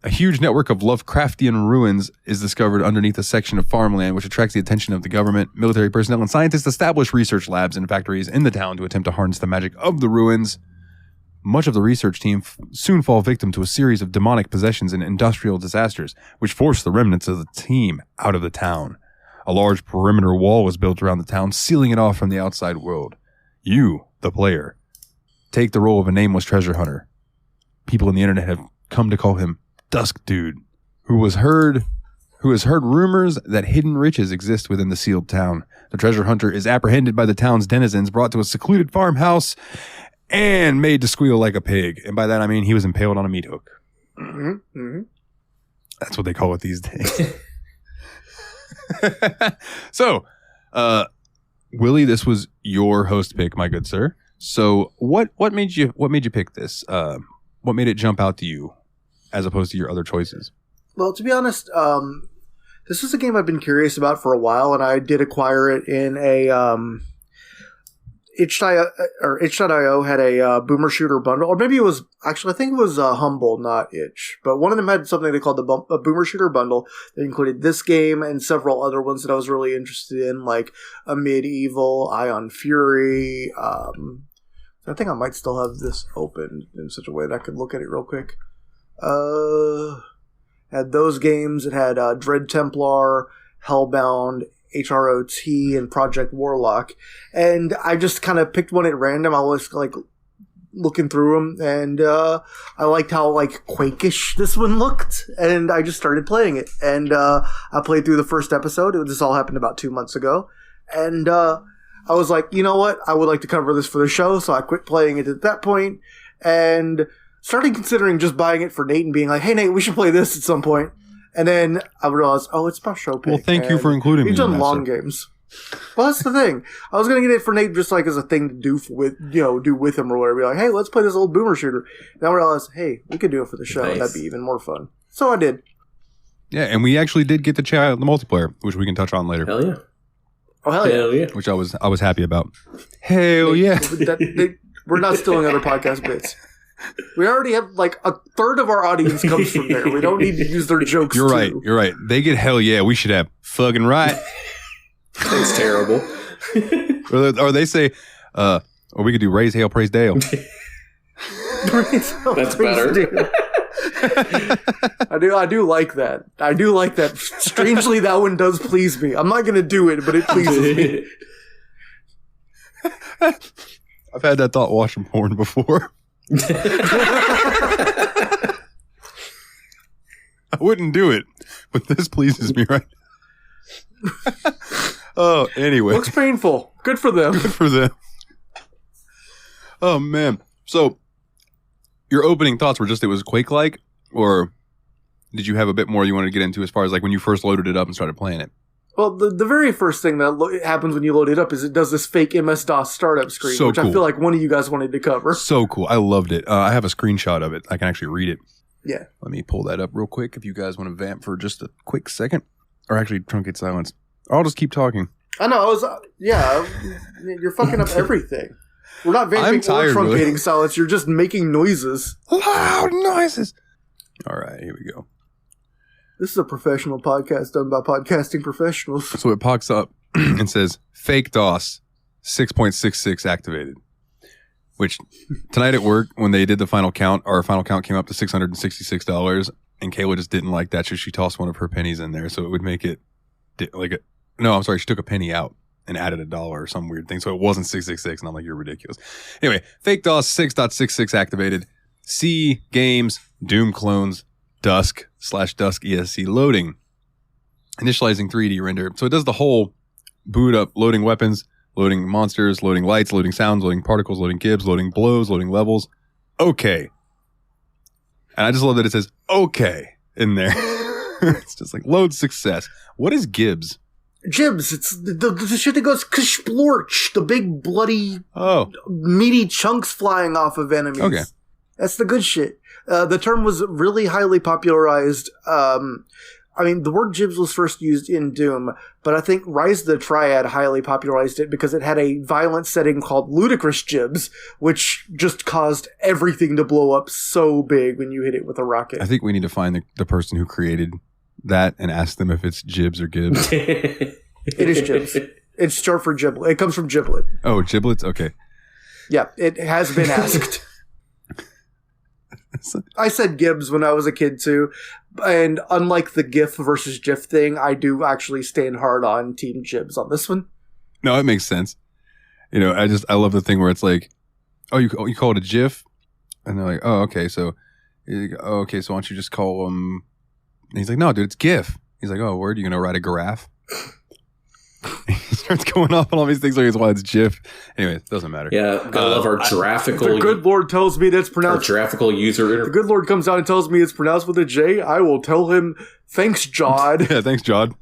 A huge network of Lovecraftian ruins is discovered underneath a section of farmland, which attracts the attention of the government. Military personnel and scientists establish research labs and factories in the town to attempt to harness the magic of the ruins. Much of the research team soon fall victim to a series of demonic possessions and industrial disasters, which force the remnants of the team out of the town. A large perimeter wall was built around the town, sealing it off from the outside world. You, the player, take the role of a nameless treasure hunter. People on the internet have come to call him Dusk Dude, who has heard rumors that hidden riches exist within the sealed town. The treasure hunter is apprehended by the town's denizens, brought to a secluded farmhouse, and made to squeal like a pig. And by that I mean he was impaled on a meat hook. Mm-hmm. Mm-hmm. That's what they call it these days. So, Willie, this was your host pick, my good sir. So, what made you pick this? What made it jump out to you as opposed to your other choices? Well, to be honest, this is a game I've been curious about for a while, and I did acquire it in a itch.io had a Boomer Shooter bundle, or maybe it was actually, I think it was Humble, not Itch, but one of them had something they called a Boomer Shooter bundle that included this game and several other ones that I was really interested in, like a Medieval, Ion Fury. I think I might still have this open in such a way that I could look at it real quick. Had those games. It had Dread Templar, Hellbound, HROT, and Project Warlock. And I just kind of picked one at random. I was like looking through them, and I liked how like Quake-ish this one looked, and I just started playing it. And I played through the first episode. This all happened about 2 months ago. And I was like, you know what? I would like to cover this for the show, so I quit playing it at that point and started considering just buying it for Nate and being like, hey, Nate, we should play this at some point. And then I realized, it's my show pick. Well, thank you for including me. We've done long games. Well, that's the thing. I was going to get it for Nate just like as a thing to do with him or whatever. Be like, hey, let's play this old Boomer Shooter. Then I realized, hey, we could do it for the show. Nice. That'd be even more fun. So I did. Yeah, and we actually did get to chat out the multiplayer, which we can touch on later. Hell yeah. Oh, hell yeah. Which I was happy about. Hell yeah. We're not stealing other podcast bits. We already have like a third of our audience comes from there. We don't need to use their jokes. You're right. They get hell yeah. We should have fucking right. That's terrible. or they say, or we could do raise hail, praise Dale. That's better. I do like that. I do like that. Strangely, that one does please me. I'm not going to do it, but it pleases me. I've had that thought watching porn before. I wouldn't do it, but this pleases me right now. Oh, anyway. Looks painful. Good for them. Good for them. Oh, man. So, your opening thoughts were just it was Quake-like, or did you have a bit more you wanted to get into as far as like when you first loaded it up and started playing it? Well, the very first thing that happens when you load it up is it does this fake MS-DOS startup screen, which cool. I feel like one of you guys wanted to cover. So cool. I loved it. I have a screenshot of it. I can actually read it. Yeah. Let me pull that up real quick if you guys want to vamp for just a quick second. Or actually truncate silence. Or I'll just keep talking. I know. You're fucking up everything. We're not vamping or truncating silence. You're just making noises. Loud noises. All right, here we go. This is a professional podcast done by podcasting professionals. So it pops up and says, fake DOS 6.66 activated. Which, tonight at work, when they did the final count, our final count came up to $666, and Kayla just didn't like that, so she tossed one of her pennies in there, so it would make it she took a penny out and added $1 or some weird thing, so it wasn't 666, and I'm like, you're ridiculous. Anyway, fake DOS 6.66 activated. C games, Doom clones, Dusk/Dusk ESC loading. Initializing 3D render. So it does the whole boot up, loading weapons, loading monsters, loading lights, loading sounds, loading particles, loading gibs, loading blows, loading levels. Okay. And I just love that it says okay in there. It's just like load success. What is gibs? Jibs. It's the shit that goes kasplorch. The big bloody, meaty chunks flying off of enemies. Okay. That's the good shit. The term was really highly popularized. I mean, the word jibs was first used in Doom, but I think Rise of the Triad highly popularized it because it had a violent setting called Ludicrous Jibs, which just caused everything to blow up so big when you hit it with a rocket. I think we need to find the person who created that and ask them if it's Jibs or Gibbs. It is Jibs. It's short for giblet. It comes from giblet. Oh, giblets? Okay. Yeah, it has been asked. I said Gibbs when I was a kid too, and unlike the GIF versus GIF thing, I do actually stand hard on Team Jibs on this one. No, it makes sense. You know, I love the thing where it's like, oh, you call it a GIF, and they're like, oh, okay, so why don't you just call them? And he's like, no, dude, it's GIF. He's like, oh, word, you gonna write a graph? He starts going off on all these things like, well, it's GIF. Anyway, it doesn't matter. Yeah, I love our graphical. The good Lord tells me that's pronounced. Our graphical user. The good Lord comes out and tells me it's pronounced with a J. I will tell him, thanks, Jod. Yeah, thanks, Jod.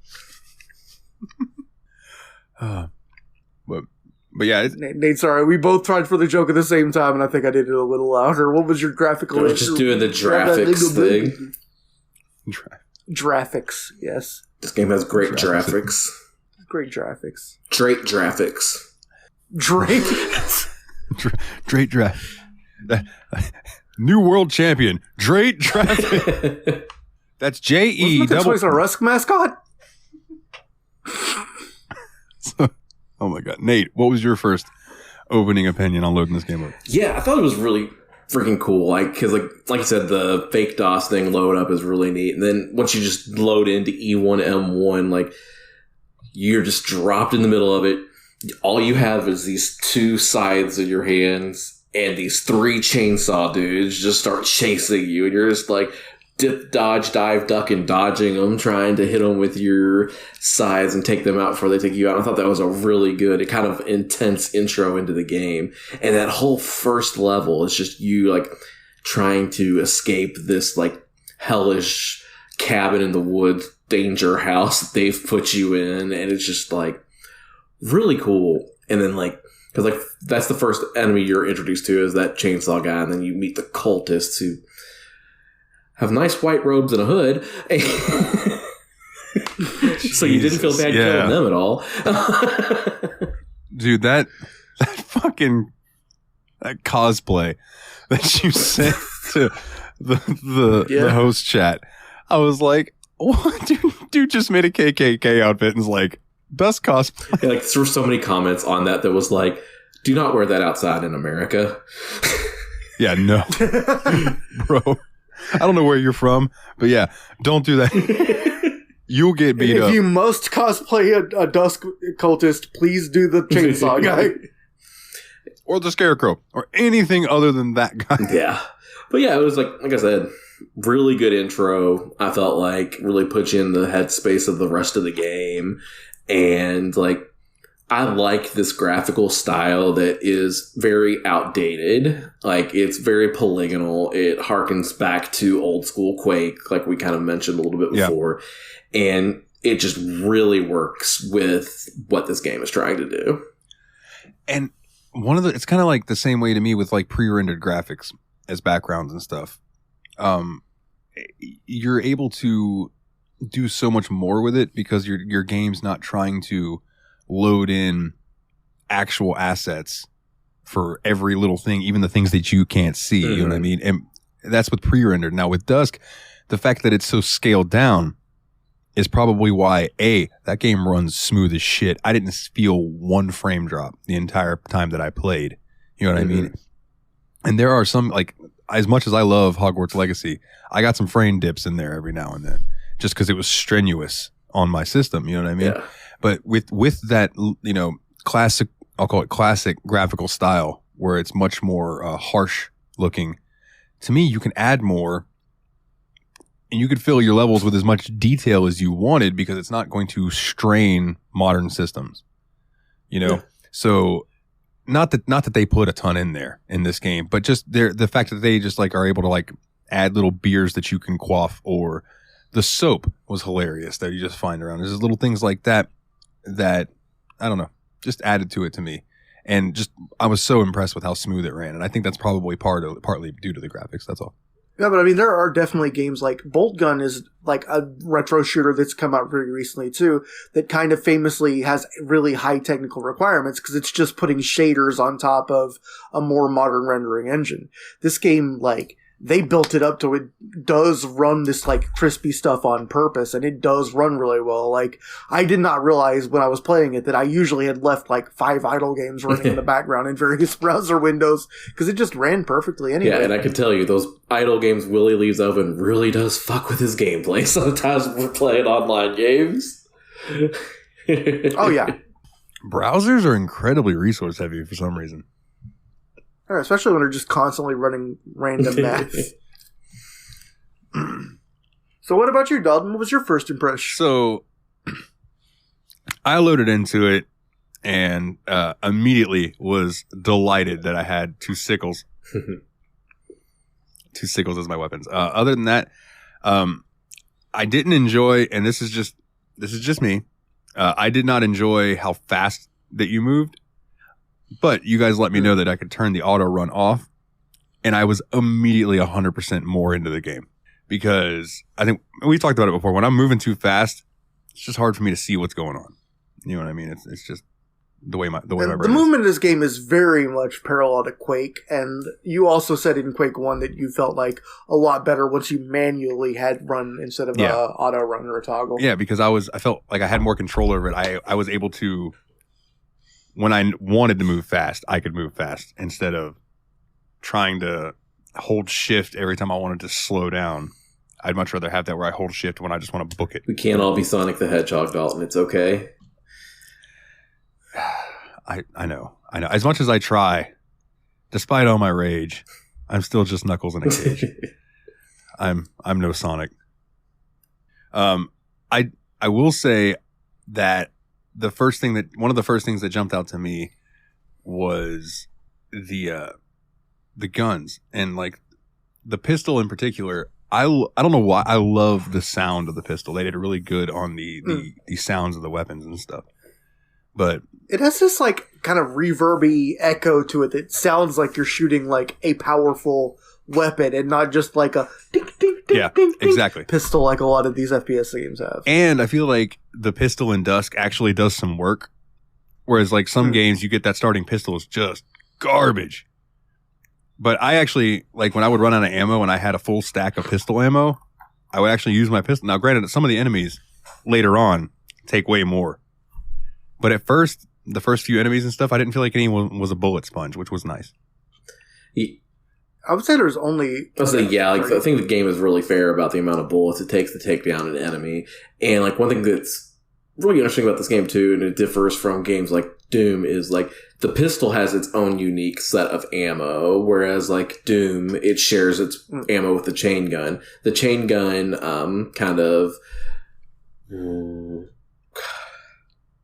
But yeah, Nate, sorry, we both tried for the joke at the same time, and I think I did it a little louder. What was your graphical? I was just doing the graphics thing. Graphics, yes. This game has great graphics. Great graphics. Drake graphics. Drake? Drake draft. New world champion. Drake traffic. That's J-E. Wasn't that the Toys R Us mascot? Oh my God. Nate, what was your first opening opinion on loading this game up? Yeah, I thought it was really freaking cool. Because like you said, the fake DOS thing load up is really neat. And then once you just load into E1, M1, like, you're just dropped in the middle of it. All you have is these two sides of your hands, and these three chainsaw dudes just start chasing you, and you're just like dip, dodge, dive, duck, and dodging them, trying to hit them with your sides and take them out before they take you out. I thought that was a really good, kind of intense intro into the game. And that whole first level is just you like trying to escape this like hellish cabin in the woods danger house that they've put you in, and it's just like really cool. And then like, because like that's the first enemy you're introduced to is that chainsaw guy, and then you meet the cultists who have nice white robes and a hood. So you didn't feel bad killing them at all. Dude, that fucking that cosplay that you sent to the host chat, I was like, what? Dude just made a KKK outfit and was like, best cosplay. Yeah, like there were so many comments on that was like, do not wear that outside in America. Yeah, no. Bro, I don't know where you're from, but yeah, don't do that. You'll get beat up. If you must cosplay a Dusk cultist, please do the chainsaw guy. Or the Scarecrow. Or anything other than that guy. Yeah. But yeah, it was like I said, really good intro. I felt like really put you in the headspace of the rest of the game. And like, I like this graphical style that is very outdated. Like, it's very polygonal. It harkens back to old school Quake, like we kind of mentioned a little bit before. Yeah. And it just really works with what this game is trying to do. And it's kind of like the same way to me with like pre-rendered graphics as backgrounds and stuff. You're able to do so much more with it because your game's not trying to load in actual assets for every little thing, even the things that you can't see. Mm-hmm. You know what I mean? And that's with pre-rendered. Now with Dusk, the fact that it's so scaled down is probably why that game runs smooth as shit. I didn't feel one frame drop the entire time that I played. You know what I mean? And there are some, like, as much as I love Hogwarts Legacy, I got some frame dips in there every now and then just because it was strenuous on my system. You know what I mean? Yeah. But with that, you know, classic, I'll call it classic graphical style where it's much more harsh looking, to me, you can add more and you could fill your levels with as much detail as you wanted because it's not going to strain modern systems, you know? Yeah. So not that they put a ton in there in this game, but just the fact that they just like are able to like add little beers that you can quaff, or the soap was hilarious that you just find around. There's little things like that. that, I don't know, just added to it to me. And just, I was so impressed with how smooth it ran. And I think that's probably partly due to the graphics. That's all. Yeah, but I mean, there are definitely games like Bolt Gun is like a retro shooter that's come out very recently too, that kind of famously has really high technical requirements because it's just putting shaders on top of a more modern rendering engine. This game, like, they built it up to it does run this like crispy stuff on purpose, and it does run really well. Like, I did not realize when I was playing it that I usually had left like 5 idle games running in the background in various browser windows because it just ran perfectly anyway. Yeah, and I can tell you, those idle games Willie leaves open really does fuck with his gameplay sometimes when we're playing online games. Oh, yeah. Browsers are incredibly resource heavy for some reason. Especially when they're just constantly running random math. So what about you, Dalton? What was your first impression? So I loaded into it and immediately was delighted that I had 2 sickles. 2 sickles as my weapons. Other than that, I didn't enjoy, and this is just me, I did not enjoy how fast that you moved. But you guys let me know that I could turn the auto run off, and I was immediately 100% more into the game because I think we talked about it before. When I'm moving too fast, it's just hard for me to see what's going on. You know what I mean? It's just the way my brain the movement of this game is very much parallel to Quake, and you also said in Quake 1 that you felt like a lot better once you manually had run instead of auto run or a toggle. Yeah, because I felt like I had more control over it. I was able to. When I wanted to move fast, I could move fast instead of trying to hold shift every time I wanted to slow down. I'd much rather have that where I hold shift when I just want to book it. We can't all be Sonic the Hedgehog, Dalton. It's okay. I know. As much as I try, despite all my rage, I'm still just Knuckles in a cage. I'm no Sonic. I will say that one of the first things that jumped out to me was the guns, and like the pistol in particular. I don't know why I love the sound of the pistol. They did really good on the sounds of the weapons and stuff. But it has this like kind of reverby echo to it that sounds like you're shooting like a powerful weapon and not just like a ding, ding, ding, yeah, ding, ding exactly pistol like a lot of these FPS games have. And I feel like the pistol in Dusk actually does some work, whereas like some games you get that starting pistol is just garbage. But I actually, like when I would run out of ammo and I had a full stack of pistol ammo, I would actually use my pistol. Now granted, some of the enemies later on take way more, but at first, the first few enemies and stuff, I didn't feel like anyone was a bullet sponge, which was nice. I would say there's only... I think the game is really fair about the amount of bullets it takes to take down an enemy. And like one thing that's really interesting about this game too, and it differs from games like Doom, is like the pistol has its own unique set of ammo, whereas like Doom, it shares its ammo with the chain gun. The chain gun kind of...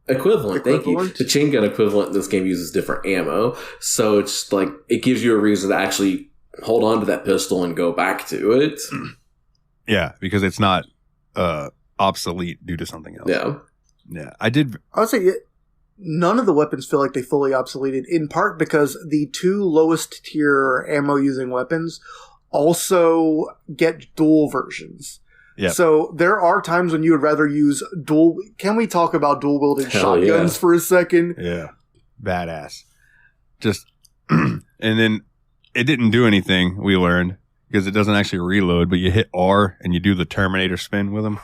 Equivalent, thank you. The chain gun equivalent in this game uses different ammo. So it's like, it gives you a reason to actually hold on to that pistol and go back to it. Yeah, because it's not obsolete due to something else. Yeah. I would say none of the weapons feel like they fully obsoleted, in part because the 2 lowest tier ammo using weapons also get dual versions. Yeah. So there are times when you would rather use dual... Can we talk about dual wielded shotguns for a second? Yeah. Badass. Just... and then it didn't do anything, we learned, because it doesn't actually reload, but you hit R and you do the Terminator spin with him.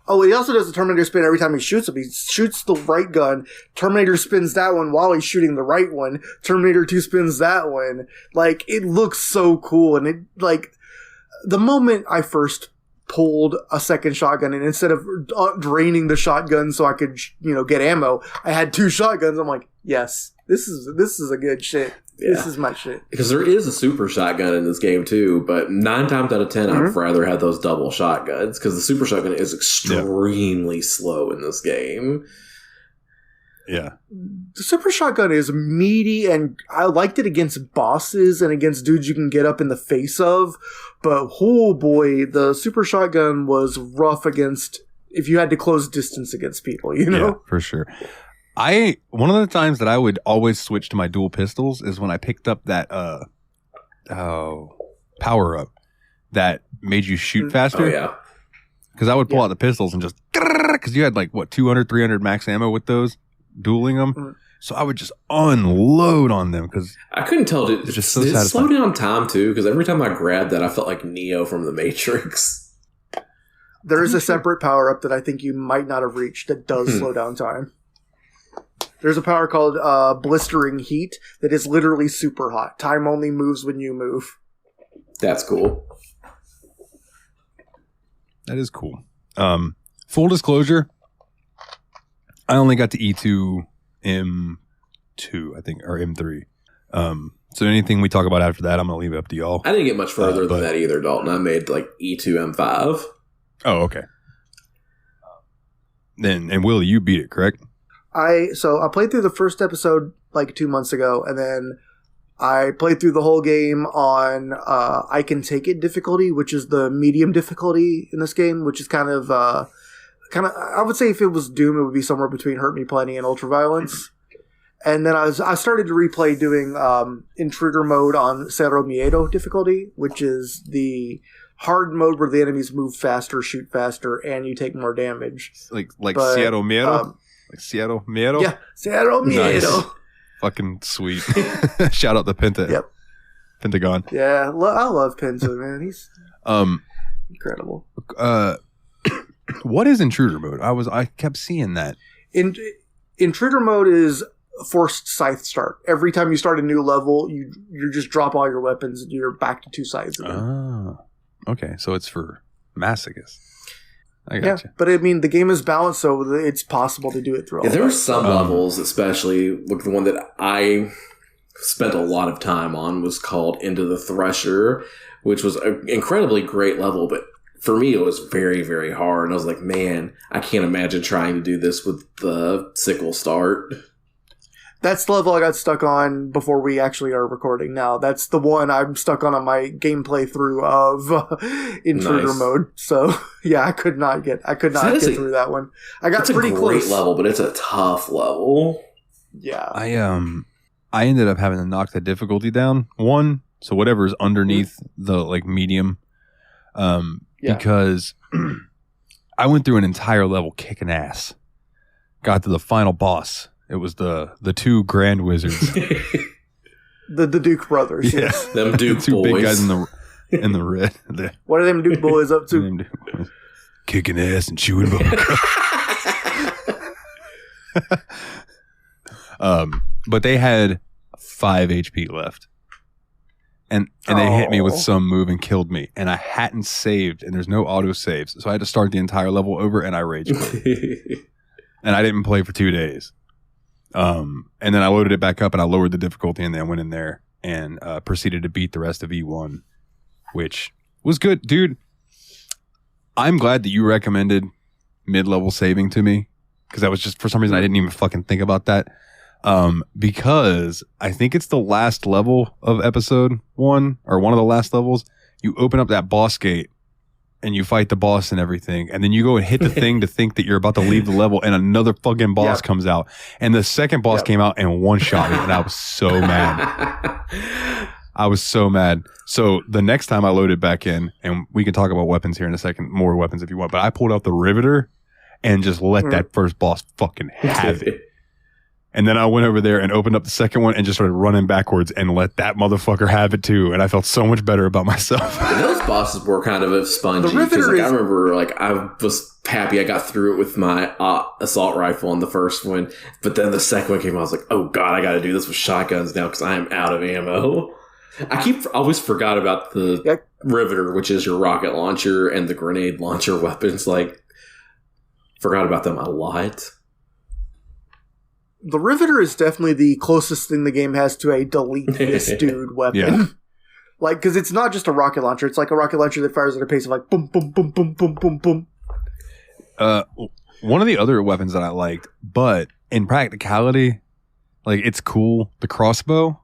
Oh, he also does the Terminator spin every time he shoots him. He shoots the right gun. Terminator spins that one while he's shooting the right one. Terminator 2 spins that one. Like, it looks so cool. And it, like, the moment I first pulled a second shotgun, and instead of draining the shotgun so I could, get ammo, I had 2 shotguns. I'm like, yes, this is a good shit. Yeah. This is my shit. Because there is a super shotgun in this game too, but 9 times out of 10, I'd rather have those double shotguns because the super shotgun is extremely slow in this game. Yeah. The super shotgun is meaty, and I liked it against bosses and against dudes you can get up in the face of, but oh boy, the super shotgun was rough against if you had to close distance against people, you know? Yeah, for sure. One of the times that I would always switch to my dual pistols is when I picked up that power up that made you shoot faster. Oh, yeah. Because I would pull out the pistols and just, because you had like, 200, 300 max ammo with those, dueling them. Mm-hmm. So I would just unload on them because I couldn't tell. Did it slow down time too? Because every time I grabbed that, I felt like Neo from the Matrix. There is a separate power up that I think you might not have reached that does slow down time. There's a power called Blistering Heat that is literally super hot. Time only moves when you move. That's cool. That is cool. Full disclosure, I only got to E2 M2, I think, or M3. So anything we talk about after that, I'm going to leave it up to y'all. I didn't get much further than that either, Dalton. I made like E2 M5. Oh, okay. And Willie, you beat it, correct? I played through the first episode like 2 months ago, and then I played through the whole game on I Can Take It difficulty, which is the medium difficulty in this game, which is kind of I would say if it was Doom, it would be somewhere between Hurt Me Plenty and Ultraviolence. And then I started to replay doing Intruder mode on Cero Miedo difficulty, which is the hard mode where the enemies move faster, shoot faster, and you take more damage. Like Cero Miedo? Like Cero Miedo? Yeah, Cero Miedo. Nice. Fucking sweet. Shout out the Pentagon. Yeah, I love Penta, man. He's incredible. What is Intruder mode? I kept seeing that. Intruder mode is forced scythe start. Every time you start a new level, you just drop all your weapons and you're back to 2 scythes again. Oh, okay. So it's for masochists. I gotcha. Yeah, but I mean, the game is balanced, so it's possible to do it through all. Yeah, there are some levels, especially like the one that I spent a lot of time on was called Into the Thresher, which was an incredibly great level, but for me, it was very, very hard. And I was like, man, I can't imagine trying to do this with the sickle start. That's the level I got stuck on before we actually are recording now. That's the one I'm stuck on my gameplay through of Intruder mode. So, yeah, I could not get through that one. I got pretty close. It's a great level, but it's a tough level. Yeah. I ended up having to knock the difficulty down. 1, so whatever's underneath the like medium. Because I went through an entire level kicking ass. Got to the final boss. It was the 2 Grand Wizards. the Duke brothers. Yeah. Yes. Them Duke the 2 boys. big guys in the red. What are them Duke boys up to? Kicking ass and chewing bubblegum. But they had 5 HP left. And they hit me with some move and killed me. And I hadn't saved, and there's no auto saves. So I had to start the entire level over, and I rage quit. And I didn't play for 2 days. And then I loaded it back up, and I lowered the difficulty, and then I went in there and proceeded to beat the rest of E1, which was good. Dude, I'm glad that you recommended mid-level saving to me, because that was just, for some reason, I didn't even fucking think about that. Because I think it's the last level of episode 1, or one of the last levels. You open up that boss gate and you fight the boss and everything, and then you go and hit the thing to think that you're about to leave the level, and another fucking boss comes out, and the second boss came out and one-shot me, and I was so mad. I was so mad. So the next time I loaded back in, and we can talk about weapons here in a second, more weapons if you want, but I pulled out the Riveter and just let that first boss fucking have it. And then I went over there and opened up the second one and just started running backwards and let that motherfucker have it too. And I felt so much better about myself. And those bosses were kind of a spongy. Because I remember, I was happy I got through it with my assault rifle on the first one. But then the second one came out, I was like, oh god, I got to do this with shotguns now because I am out of ammo. I always forgot about the Riveter, which is your rocket launcher, and the grenade launcher weapons. Forgot about them a lot. The Riveter is definitely the closest thing the game has to a delete this dude weapon. Yeah. Because it's not just a rocket launcher. It's like a rocket launcher that fires at a pace of boom, boom, boom, boom, boom, boom, boom. One of the other weapons that I liked, but in practicality, it's cool, the crossbow.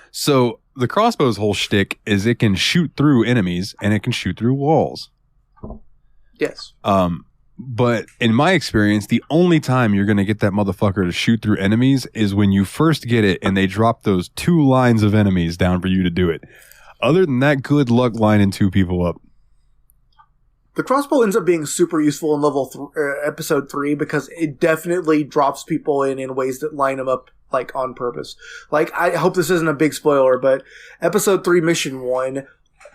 So the crossbow's whole shtick is it can shoot through enemies and it can shoot through walls. Yes. But in my experience, the only time you're going to get that motherfucker to shoot through enemies is when you first get it and they drop those 2 lines of enemies down for you to do it. Other than that, good luck lining 2 people up. The crossbow ends up being super useful in episode 3 because it definitely drops people in ways that line them up like on purpose. Like, I hope this isn't a big spoiler, but episode 3 mission 1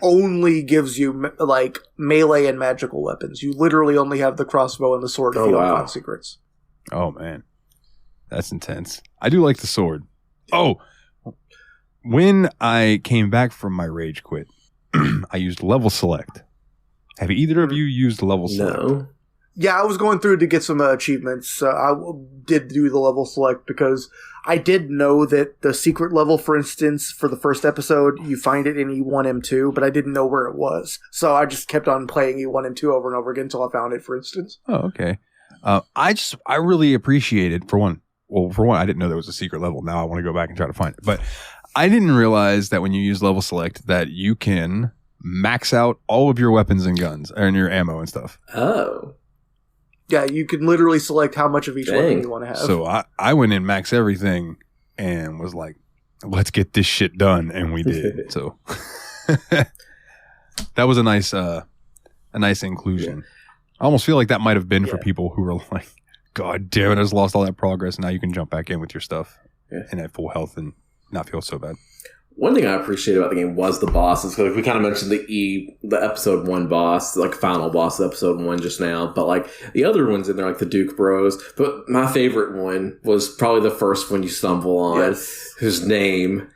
only gives you like melee and magical weapons. You literally only have the crossbow and the sword if you don't find secrets. Oh man, that's intense. I do like the sword. Oh, when I came back from my rage quit, I used level select. Have either of you used level select? No. Yeah, I was going through to get some achievements. I did do the level select because I did know that the secret level, for instance, for the first episode, you find it in E1, M2, but I didn't know where it was. So I just kept on playing E1, M2 over and over again until I found it, for instance. Oh, okay. I really appreciated, for one, I didn't know there was a secret level. Now I want to go back and try to find it. But I didn't realize that when you use level select that you can max out all of your weapons and guns and your ammo and stuff. Oh. Yeah, you can literally select how much of each weapon you want to have. So I went in max everything and was like, let's get this shit done. And we did. So that was a nice inclusion. Yeah. I almost feel like that might have been for people who were like, God damn it, I just lost all that progress. Now you can jump back in with your stuff and at full health and not feel so bad. One thing I appreciate about the game was the bosses. Because we kind of mentioned the episode 1 boss, like final boss of episode 1 just now. But like the other ones in there, like the Duke Bros. But my favorite one was probably the first one you stumble on, whose name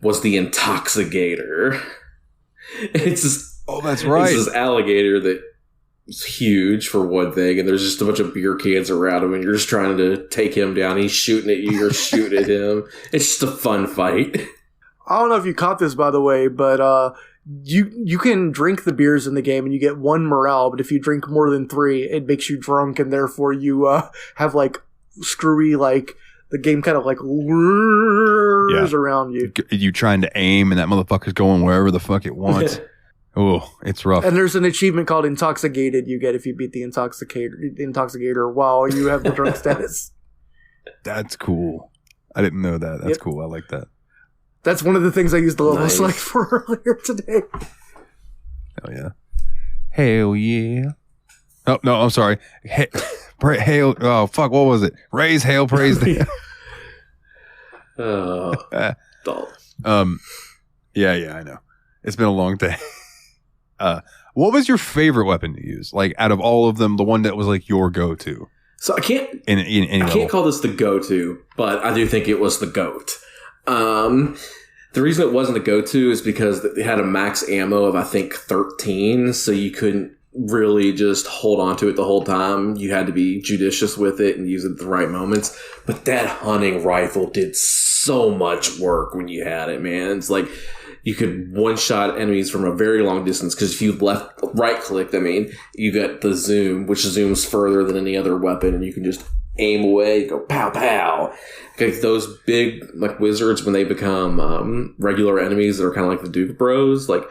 was the Intoxicator. It's this, that's right. It's this alligator that is huge for one thing, and there's just a bunch of beer cans around him, and you're just trying to take him down. He's shooting at you, you're shooting at him. It's just a fun fight. I don't know if you caught this, by the way, but you can drink the beers in the game and you get 1 morale, but if you drink more than 3, it makes you drunk, and therefore you have like screwy, like the game kind of like whirs around you. You trying to aim and that motherfucker's going wherever the fuck it wants. Oh, it's rough. And there's an achievement called Intoxicated you get if you beat the Intoxicator while you have the drunk status. That's cool. I didn't know that. That's cool. I like that. That's one of the things I used the level select for earlier today. Hell yeah. Hell yeah. Oh, no, I'm sorry. Hail. Oh, fuck. What was it? Raise, hail, praise. Dalton. Yeah, I know. It's been a long day. What was your favorite weapon to use? Like, out of all of them, the one that was like your go-to? So I can't call this the go-to, but I do think it was the GOAT. The reason it wasn't a go-to is because it had a max ammo of, I think, 13, so you couldn't really just hold on to it the whole time. You had to be judicious with it and use it at the right moments. But that hunting rifle did so much work when you had it, man. It's like you could one-shot enemies from a very long distance, because if you right-clicked, you got the zoom, which zooms further than any other weapon, and you can just aim away, go pow pow. Like those big like wizards, when they become regular enemies that are kind of like the Duke Bros, like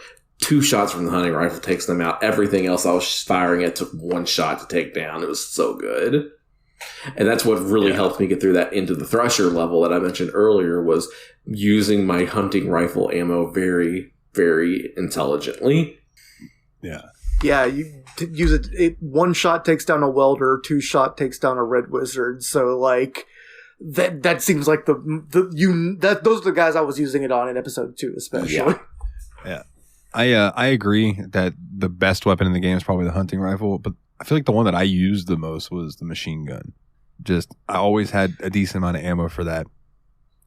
2 shots from the hunting rifle takes them out. Everything else I was firing at took 1 shot to take down. It was so good. And that's what really helped me get through that Into the Thresher level that I mentioned earlier, was using my hunting rifle ammo very, very intelligently. Yeah. Yeah, you use it. 1 shot takes down a welder, 2 shot takes down a red wizard. So like that seems like those are the guys I was using it on in episode 2, especially. Yeah. I agree that the best weapon in the game is probably the hunting rifle, but I feel like the one that I used the most was the machine gun. I always had a decent amount of ammo for that,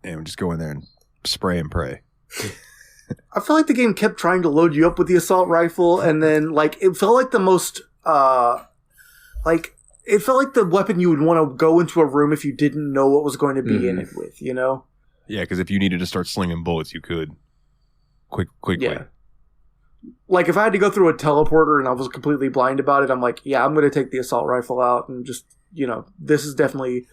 and just go in there and spray and pray. I feel like the game kept trying to load you up with the assault rifle, and then like it felt like the most it felt like the weapon you would want to go into a room if you didn't know what was going to be in it with, you know? Yeah, because if you needed to start slinging bullets, you could quickly. Yeah. Like if I had to go through a teleporter and I was completely blind about it, I'm like, yeah, I'm going to take the assault rifle out and just, this is definitely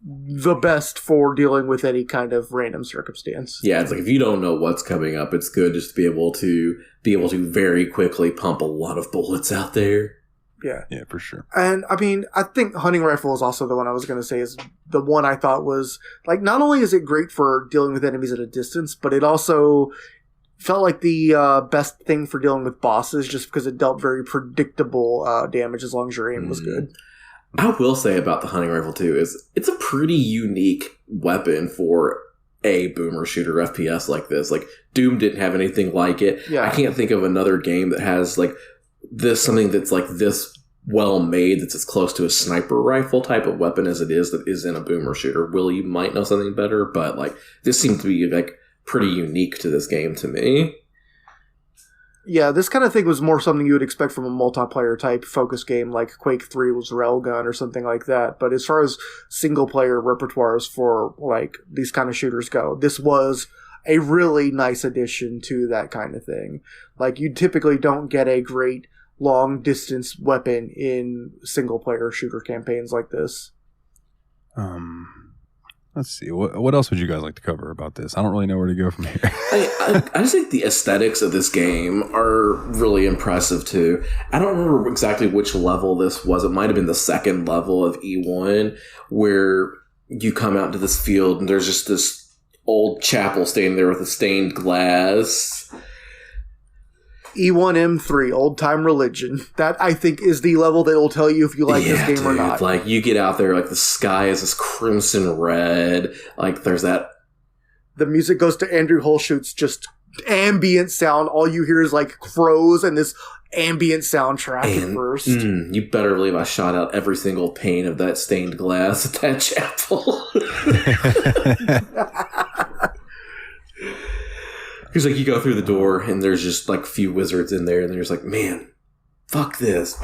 the best for dealing with any kind of random circumstance. Yeah, it's like if you don't know what's coming up, it's good just to be able to very quickly pump a lot of bullets out there. Yeah. Yeah, for sure. And I mean, I think hunting rifle is also the one I was going to say is the one I thought was like, not only is it great for dealing with enemies at a distance, but it also felt like the best thing for dealing with bosses just because it dealt very predictable damage as long as your aim was good. I will say about the hunting rifle too is it's a pretty unique weapon for a boomer shooter FPS like this. Like Doom didn't have anything like it. Yeah. I can't think of another game that has like this, something that's like this well made, that's as close to a sniper rifle type of weapon as it is that is in a boomer shooter. Willie, you might know something better, but like this seemed to be like pretty unique to this game to me. Yeah, this kind of thing was more something you would expect from a multiplayer type focus game like Quake 3 was Railgun or something like that. But as far as single player repertoires for like these kind of shooters go, this was a really nice addition to that kind of thing. Like you typically don't get a great long distance weapon in single player shooter campaigns like this. Let's see. What else would you guys like to cover about this? I don't really know where to go from here. I just think the aesthetics of this game are really impressive too. I don't remember exactly which level this was. It might have been the second level of E1 where you come out into this field and there's just this old chapel standing there with a stained glass. E1M3, Old Time Religion. That, I think, is the level that will tell you if you like this game or not. Like, you get out there, like, the sky is this crimson red. Like, there's that... The music goes to Andrew Holschutz's just ambient sound. All you hear is, like, crows and this ambient soundtrack at first. You better believe I shot out every single pane of that stained glass at that chapel. Because, like, you go through the door, and there's just, like, a few wizards in there, and they're just like, man, fuck this.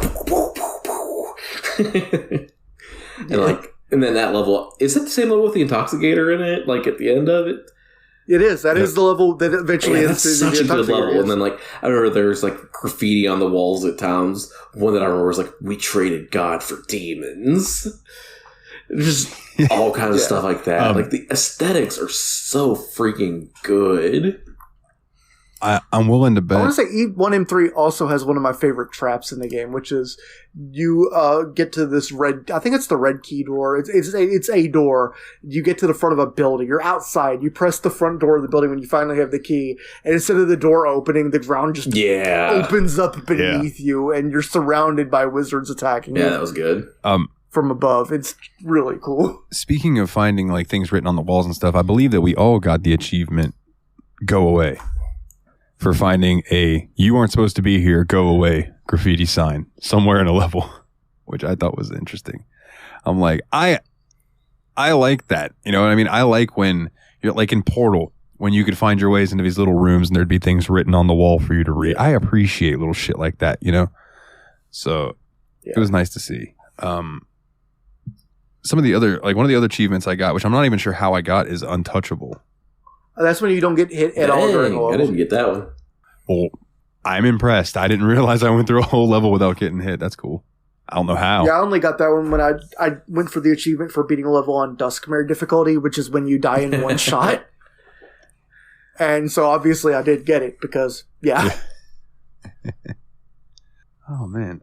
And, like, and then that level, is it the same level with the Intoxicator in it? Like, at the end of it? It is. That is the level that eventually is that's such a good level. And then, like, I remember there's, like, graffiti on the walls at times. One that I remember was, like, we traded God for demons. Just all kinds of stuff like that. Like, the aesthetics are so freaking good. I'm willing to bet. I want to say E1M3 also has one of my favorite traps in the game, which is you get to this red, I think it's the red key door. It's a door. You get to the front of a building. You're outside. You press the front door of the building when you finally have the key. And instead of the door opening, the ground just opens up beneath you, and you're surrounded by wizards attacking you. Yeah, that was good. From above. It's really cool. Speaking of finding like things written on the walls and stuff, I believe that we all got the achievement Go Away for finding a "you aren't supposed to be here, go away" graffiti sign somewhere in a level, which I thought was interesting. I'm like, I like that. You know what I mean? I like when you're like in Portal, when you could find your ways into these little rooms and there'd be things written on the wall for you to read. I appreciate little shit like that, you know? So it was nice to see. Some of the other, like one of the other achievements I got, which I'm not even sure how I got, is Untouchable. That's when you don't get hit at all during the level. I didn't get that one. Well, I'm impressed. I didn't realize I went through a whole level without getting hit. That's cool. I don't know how. Yeah, I only got that one when I went for the achievement for beating a level on Duskmare difficulty, which is when you die in one shot. And so obviously I did get it because, Oh, man.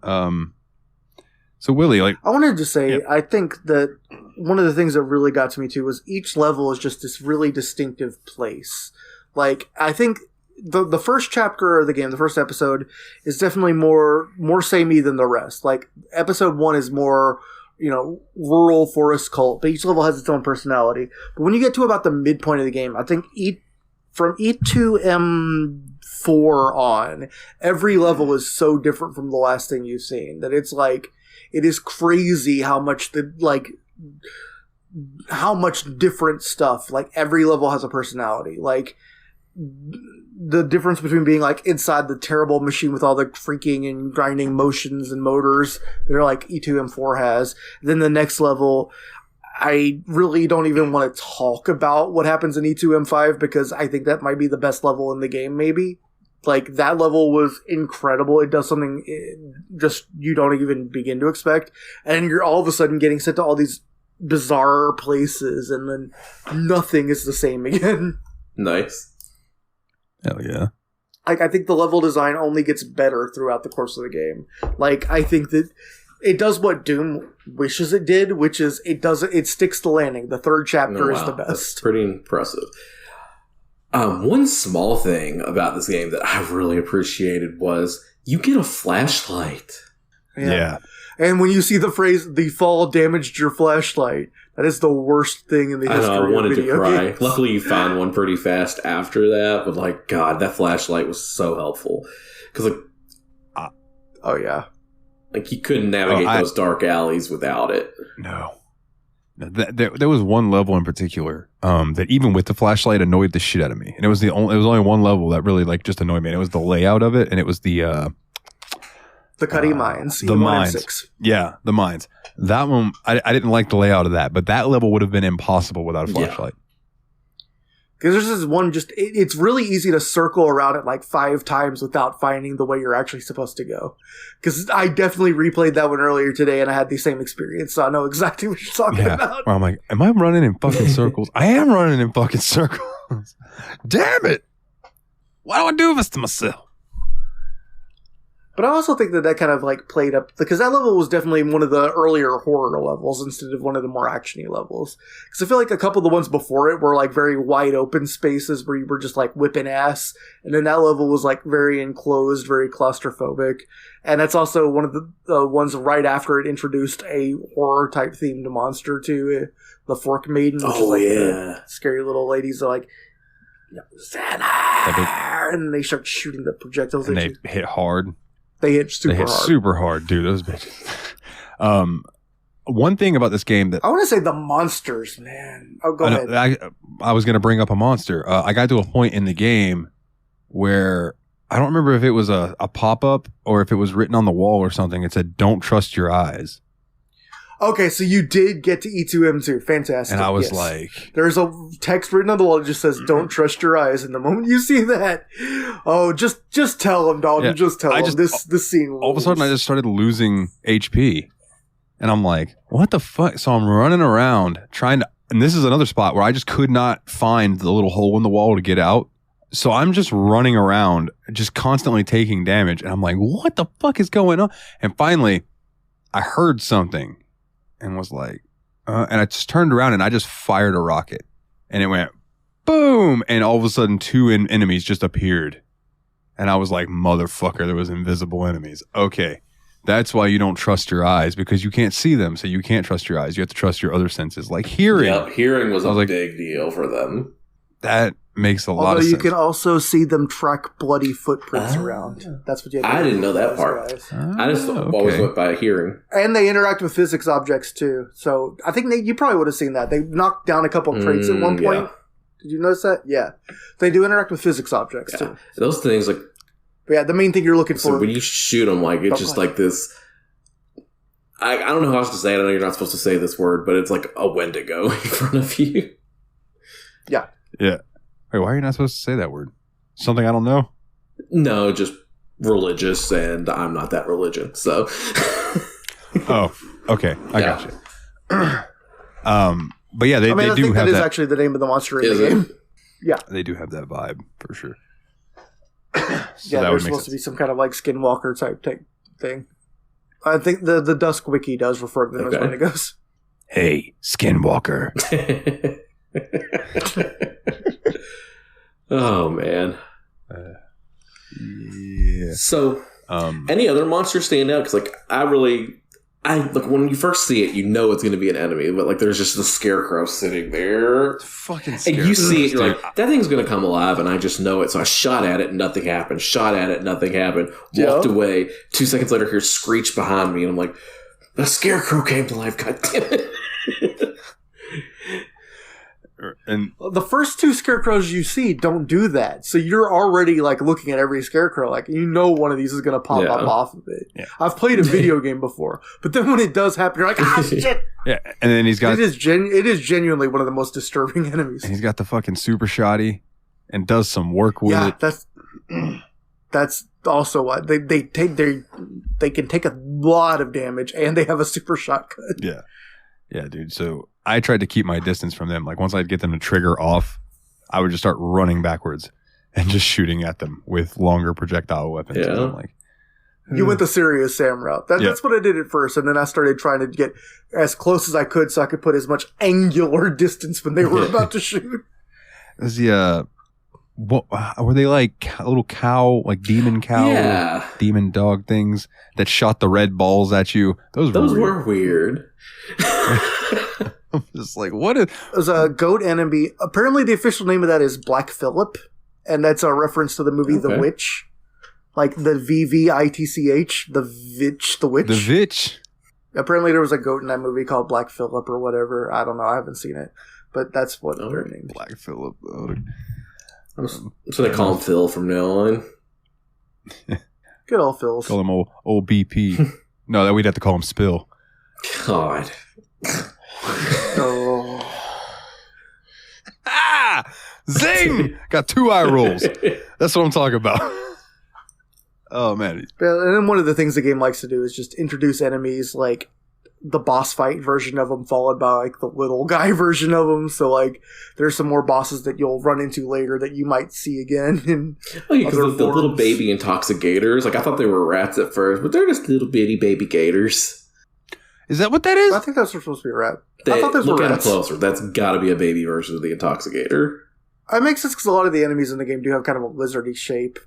So Willie, like, I wanted to say, I think that one of the things that really got to me too was each level is just this really distinctive place. Like, I think the first chapter of the game, the first episode, is definitely more samey than the rest. Like, episode 1 is more, rural forest cult, but each level has its own personality. But when you get to about the midpoint of the game, I think from E2M4 on, every level is so different from the last thing you've seen that it's like, it is crazy how much how much different stuff, like every level has a personality. Like the difference between being like inside the terrible machine with all the freaking and grinding motions and motors that are like E2M4 has. Then the next level, I really don't even want to talk about what happens in E2M5 because I think that might be the best level in the game, maybe. Like, that level was incredible. It does something just you don't even begin to expect. And you're all of a sudden getting sent to all these bizarre places, and then nothing is the same again. Nice. Hell yeah. like, I think the level design only gets better throughout the course of the game. Like, I think that it does what Doom wishes it did, which is it sticks to landing. The third chapter is the best. That's pretty impressive. One small thing about this game that I really appreciated was you get a flashlight. Yeah. And when you see the phrase, the fall damaged your flashlight, that is the worst thing in the history of video games. I wanted to cry. Luckily, you found one pretty fast after that, but like, God, that flashlight was so helpful. Because, like, oh, yeah. Like, you couldn't navigate those dark alleys without it. No. There was one level in particular that even with the flashlight annoyed the shit out of me. And it was only one level that really like just annoyed me. And it was the layout of it, and it was the Cuddy Mines. The mines. Yeah, the mines. That one, I didn't like the layout of that, but that level would have been impossible without a flashlight. Because there's this one it's really easy to circle around it like 5 times without finding the way you're actually supposed to go. Because I definitely replayed that one earlier today and I had the same experience, so I know exactly what you're talking about. Where I'm like, am I running in fucking circles? I am running in fucking circles. Damn it. Why do I do this to myself? But I also think that kind of like played up, because that level was definitely one of the earlier horror levels instead of one of the more actiony levels. Because I feel like a couple of the ones before it were like very wide open spaces where you were just like whipping ass. And then that level was like very enclosed, very claustrophobic. And that's also one of the ones right after it introduced a horror type themed monster to the Fork Maiden. Which is like the scary little ladies are like, Xana! And they start shooting the projectiles and at you. They hit hard. They hit super hard, dude. Those bitches. One thing about this game that I want to say the monsters, man. Oh, go ahead. I was going to bring up a monster. I got to a point in the game where I don't remember if it was a pop-up or if it was written on the wall or something. It said, "Don't trust your eyes." Okay, so you did get to E2M2. Fantastic. And I was like... There's a text written on the wall that just says, "Don't trust your eyes." And the moment you see that, just tell them, Dalton. Yeah, just tell them. This scene rules. All of a sudden, I just started losing HP. And I'm like, what the fuck? So I'm running around trying to... And this is another spot where I just could not find the little hole in the wall to get out. So I'm just running around, just constantly taking damage. And I'm like, what the fuck is going on? And finally, I heard something. And was like, and I just turned around and I just fired a rocket. And it went boom. And all of a sudden, 2 enemies just appeared. And I was like, motherfucker, there was invisible enemies. Okay. That's why you don't trust your eyes, because you can't see them. So you can't trust your eyes. You have to trust your other senses, like hearing. Yep, hearing was a big deal for them. That makes a lot of sense. Although you can also see them track bloody footprints around. That's what you have to do. I didn't know that part. I just always went by hearing. And they interact with physics objects too. So I think you probably would have seen that. They knocked down a couple of crates at one point. Yeah. Did you notice that? Yeah. They do interact with physics objects too. Those things, like... But yeah, the main thing you're looking for... when you shoot them, like, it's just like this... I don't know how else to say it. I know you're not supposed to say this word, but it's like a Wendigo in front of you. Yeah. Yeah. Wait, why are you not supposed to say that word? Something I don't know? No, just religious, and I'm not that religion, so. Oh, okay. I got you. But yeah, they do have that. That is actually the name of the monster in the game. Yeah. They do have that vibe, for sure. So yeah, there's supposed to be some kind of like skinwalker type thing. I think the Dusk Wiki does refer to them as Wendigos. Hey, skinwalker. Oh man. Yeah. So, any other monsters stand out? Because like I like when you first see it, you know it's going to be an enemy, but like there's just the scarecrow sitting there, fucking scarecrow. And you see it, you're like, that thing's going to come alive, and I just know it. So I shot at it, nothing happened. Shot at it, nothing happened. Walked away. 2 seconds later, hear screech behind me, and I'm like, the scarecrow came to life. God damn it. And the first 2 scarecrows you see don't do that, so you're already like looking at every scarecrow like you know one of these is going to pop up off of it. Yeah. I've played a video game before, but then when it does happen, you're like, ah, shit. Yeah, and then he's got it is genuinely one of the most disturbing enemies. And he's got the fucking super shotty and does some work with it. That's also why they can take a lot of damage and they have a super shotgun. Yeah, dude. So I tried to keep my distance from them. Like once I'd get them to trigger off, I would just start running backwards. and just shooting at them with longer projectile weapons. Yeah. And I'm like, You went the serious Sam route. That's what I did at first, and then I started trying to get as close as I could so I could put as much angular distance when they were about to shoot. is the what were they like a little cow, like demon cow, demon dog things that shot the red balls at you? Those were weird. I'm just like, what is? There's a goat enemy. Apparently, the official name of that is Black Phillip, and that's a reference to the movie The Witch. Like the VVITCH, the Vitch, the Witch. The Vitch. Apparently, there was a goat in that movie called Black Phillip or whatever. I don't know. I haven't seen it, but that's what they're named. Black Phillip. So they call him Phil from now on. Good old Phil's. Call him old BP. No, that we'd have to call him Spill. God. Oh. Zing! Got 2 eye rolls. That's what I'm talking about. Oh, man. And then one of the things the game likes to do is just introduce enemies like the boss fight version of them followed by like the little guy version of them. So like there's some more bosses that you'll run into later that you might see again. Because the little baby intoxicators, like I thought they were rats at first, but they're just little bitty baby gators. Is that what that is? I think that's supposed to be a rat. I thought those were rats. Look at rats. it closer. That's got to be a baby version of the intoxicator. It makes sense because a lot of the enemies in the game do have kind of a lizardy shape.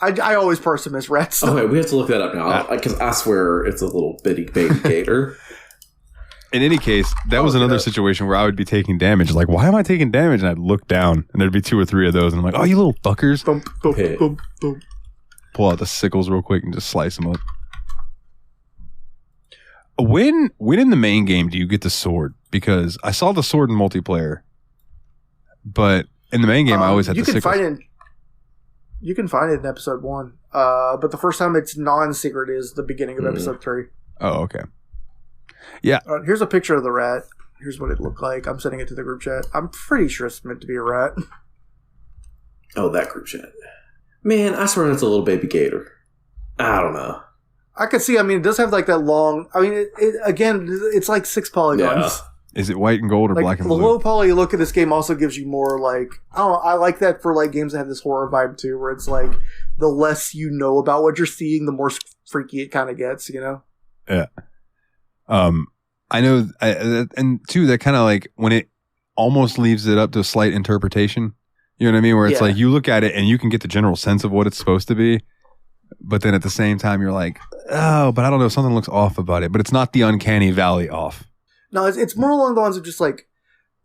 I always parse them as rats. Okay, we have to look that up now because I swear it's a little bitty baby gator. In any case, that was another situation where I would be taking damage. Like, why am I taking damage? And I'd look down, and there'd be 2 or 3 of those, and I'm like, oh, you little fuckers. Bump, bump, bump, bump. Pull out the sickles real quick and just slice them up. When in the main game do you get the sword? Because I saw the sword in multiplayer, but in the main game I always had the sickles. You can find it in episode 1, but the first time it's non-secret is the beginning of episode 3. Oh, okay. Yeah. Here's a picture of the rat. Here's what it looked like. I'm sending it to the group chat. I'm pretty sure it's meant to be a rat. Oh, that group chat. Man, I swear that's a little baby gator. I don't know. I could see, it does have like that long, again, it's like 6 polygons. Yeah. Is it white and gold or like, black and the blue? low poly look of this game also gives you more like, I don't know, I like that for like games that have this horror vibe too, where it's like, the less you know about what you're seeing, the more freaky it kind of gets, you know? Yeah. I know, and two, that kind of like, when it almost leaves it up to a slight interpretation, you know what I mean? Where it's like, you look at it and you can get the general sense of what it's supposed to be, but then at the same time, you're like, oh, but I don't know, something looks off about it, but it's not the uncanny valley off. No, it's more along the lines of just like,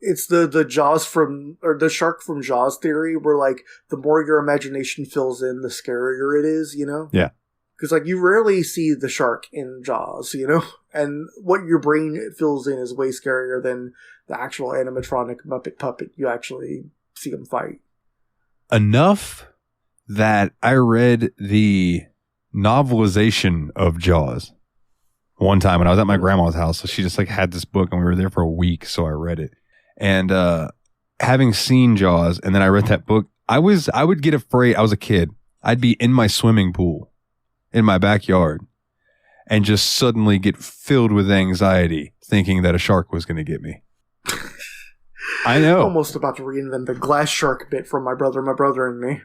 it's the Jaws or the shark from Jaws theory, where like the more your imagination fills in, the scarier it is, you know? Yeah. Because like you rarely see the shark in Jaws, you know? And what your brain fills in is way scarier than the actual animatronic Muppet puppet you actually see them fight. Enough that I read the novelization of Jaws one time when I was at my grandma's house. So she just like had this book and we were there for a week. So I read it. And having seen Jaws and then I read that book, I would get afraid. I was a kid. I'd be in my swimming pool in my backyard and just suddenly get filled with anxiety thinking that a shark was going to get me. I know. Almost about to reinvent the glass shark bit from my brother and me.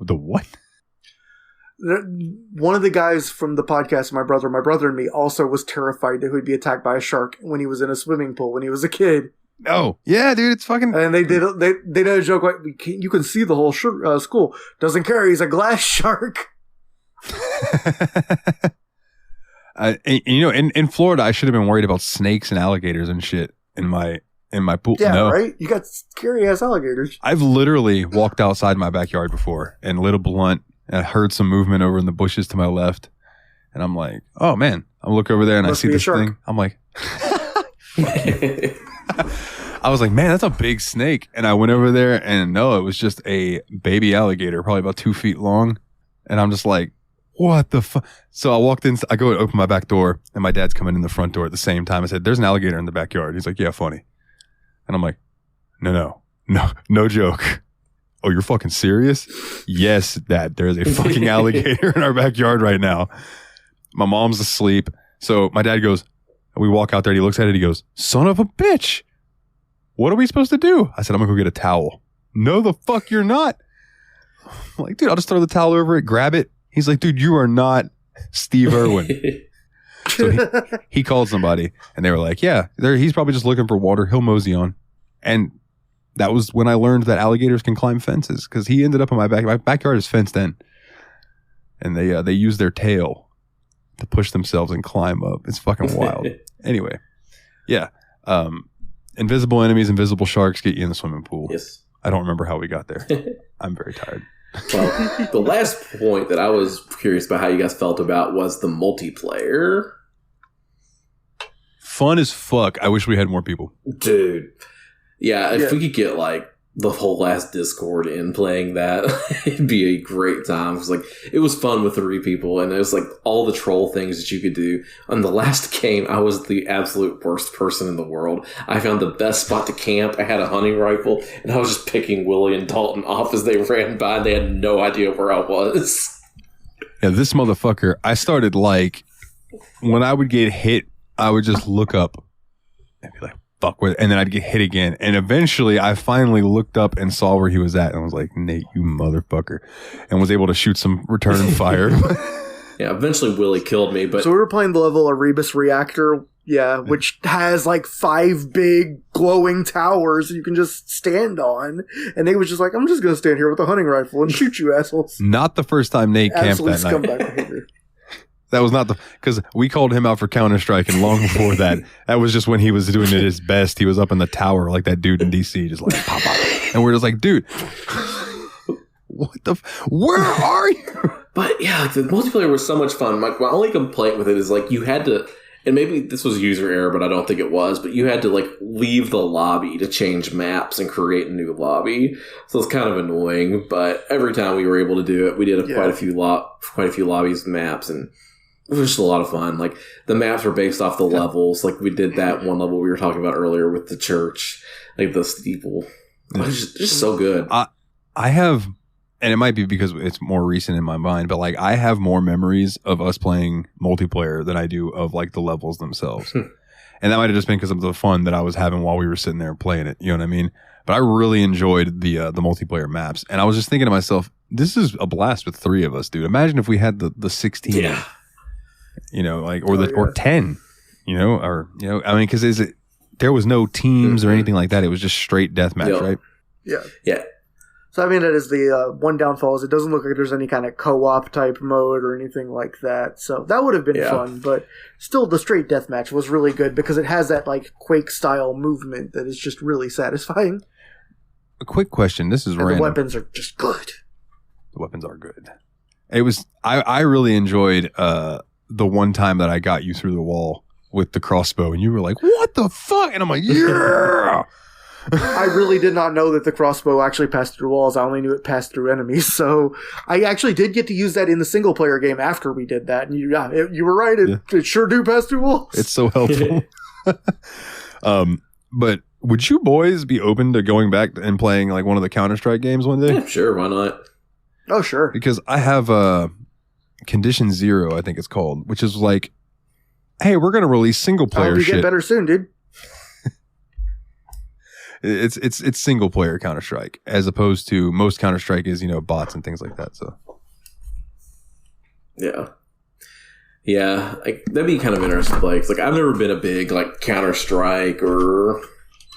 The what? One of the guys from the podcast, my brother and me, also was terrified that he would be attacked by a shark when he was in a swimming pool when he was a kid. Oh, yeah, dude, it's fucking... And they did a joke like, you can see the whole school. Doesn't care, he's a glass shark. In Florida, I should have been worried about snakes and alligators and shit in my pool. Yeah, no. Right? You got scary ass alligators. I've literally walked outside my backyard before and lit a blunt and I heard some movement over in the bushes to my left. And I'm like, oh man. I look over there and I see this thing. I'm like, I was like, man, that's a big snake. And I went over there and no, it was just a baby alligator, probably about 2 feet long. And I'm just like, what the fuck? So I walked in, I go and open my back door and my dad's coming in the front door at the same time. I said, there's an alligator in the backyard. He's like, yeah, funny. And I'm like, no joke. Oh, you're fucking serious? Yes, Dad, there's a fucking alligator in our backyard right now. My mom's asleep. So my dad goes, we walk out there and he looks at it. He goes, son of a bitch. What are we supposed to do? I said, I'm going to go get a towel. No, the fuck you're not. I'm like, dude, I'll just throw the towel over it, grab it. He's like, dude, you are not Steve Irwin. So he called somebody, and they were like, yeah, he's probably just looking for water. He'll mosey on. And that was when I learned that alligators can climb fences, because he ended up in my backyard is fenced in. And they use their tail to push themselves and climb up. It's fucking wild. Anyway, yeah. Invisible enemies, invisible sharks get you in the swimming pool. Yes. I don't remember how we got there. I'm very tired. Well, the last point that I was curious about how you guys felt about was the multiplayer. Fun as fuck. I wish we had more people. Dude. Yeah, if we could get like the whole last Discord in playing that, it'd be a great time. It was like, it was fun with 3 people, and it was like all the troll things that you could do. On the last game, I was the absolute worst person in the world. I found the best spot to camp. I had a hunting rifle, and I was just picking Willie and Dalton off as they ran by, and they had no idea where I was. Yeah, this motherfucker, I started like, when I would get hit, I would just look up and be like, fuck with it. And then I'd get hit again. And eventually I finally looked up and saw where he was at, and I was like, Nate, you motherfucker. And was able to shoot some return fire. Yeah, eventually Willie killed me, but... So we were playing the level Erebus Reactor, which has like 5 big glowing towers you can just stand on. And Nate was just like, I'm just going to stand here with a hunting rifle and shoot you assholes. Not the first time Nate camped that night. Scumbag behavior. That was not because we called him out for Counter-Strike, and long before that, that was just when he was doing it his best. He was up in the tower like that dude in DC, just like pop, pop. And we're just like, dude, what the? Where are you? But yeah, like the multiplayer was so much fun. My only complaint with it is like you had to, and maybe this was user error, but I don't think it was. But you had to like leave the lobby to change maps and create a new lobby, so it's kind of annoying. But every time we were able to do it, we did quite a few lobbies, maps, and it was just a lot of fun. Like, the maps were based off the levels. Like, we did that one level we were talking about earlier with the church, like the steeple. It was just so good. I have, and it might be because it's more recent in my mind, but like, I have more memories of us playing multiplayer than I do of like the levels themselves. And that might have just been because of the fun that I was having while we were sitting there playing it. You know what I mean? But I really enjoyed the multiplayer maps. And I was just thinking to myself, this is a blast with 3 of us, dude. Imagine if we had the 16. Yeah. You know, like, or 10, you know, or, you know, I mean, because there was no teams or anything like that. It was just straight deathmatch, right? Yeah. Yeah. So, I mean, that is the one downfall is it doesn't look like there's any kind of co-op type mode or anything like that. So that would have been fun, but still the straight deathmatch was really good because it has that, like, Quake-style movement that is just really satisfying. A quick question. This is random. The weapons are just good. The weapons are good. It was, I really enjoyed, the one time that I got you through the wall with the crossbow, and you were like, what the fuck? And I'm like, yeah. I really did not know that the crossbow actually passed through walls. I only knew it passed through enemies. So I actually did get to use that in the single player game after we did that. And you were right. It sure do pass through walls. It's so helpful. But would you boys be open to going back and playing like one of the Counter-Strike games one day? Yeah, sure. Why not? Oh, sure. Because I have Condition Zero, I think it's called, which is like, hey, we're going to release single player shit. Get better soon, dude. It's single player Counter-Strike, as opposed to most Counter-Strike is, you know, bots and things like that. So yeah, like, that'd be kind of interesting to play. 'Cause, like, I've never been a big like Counter-Strike or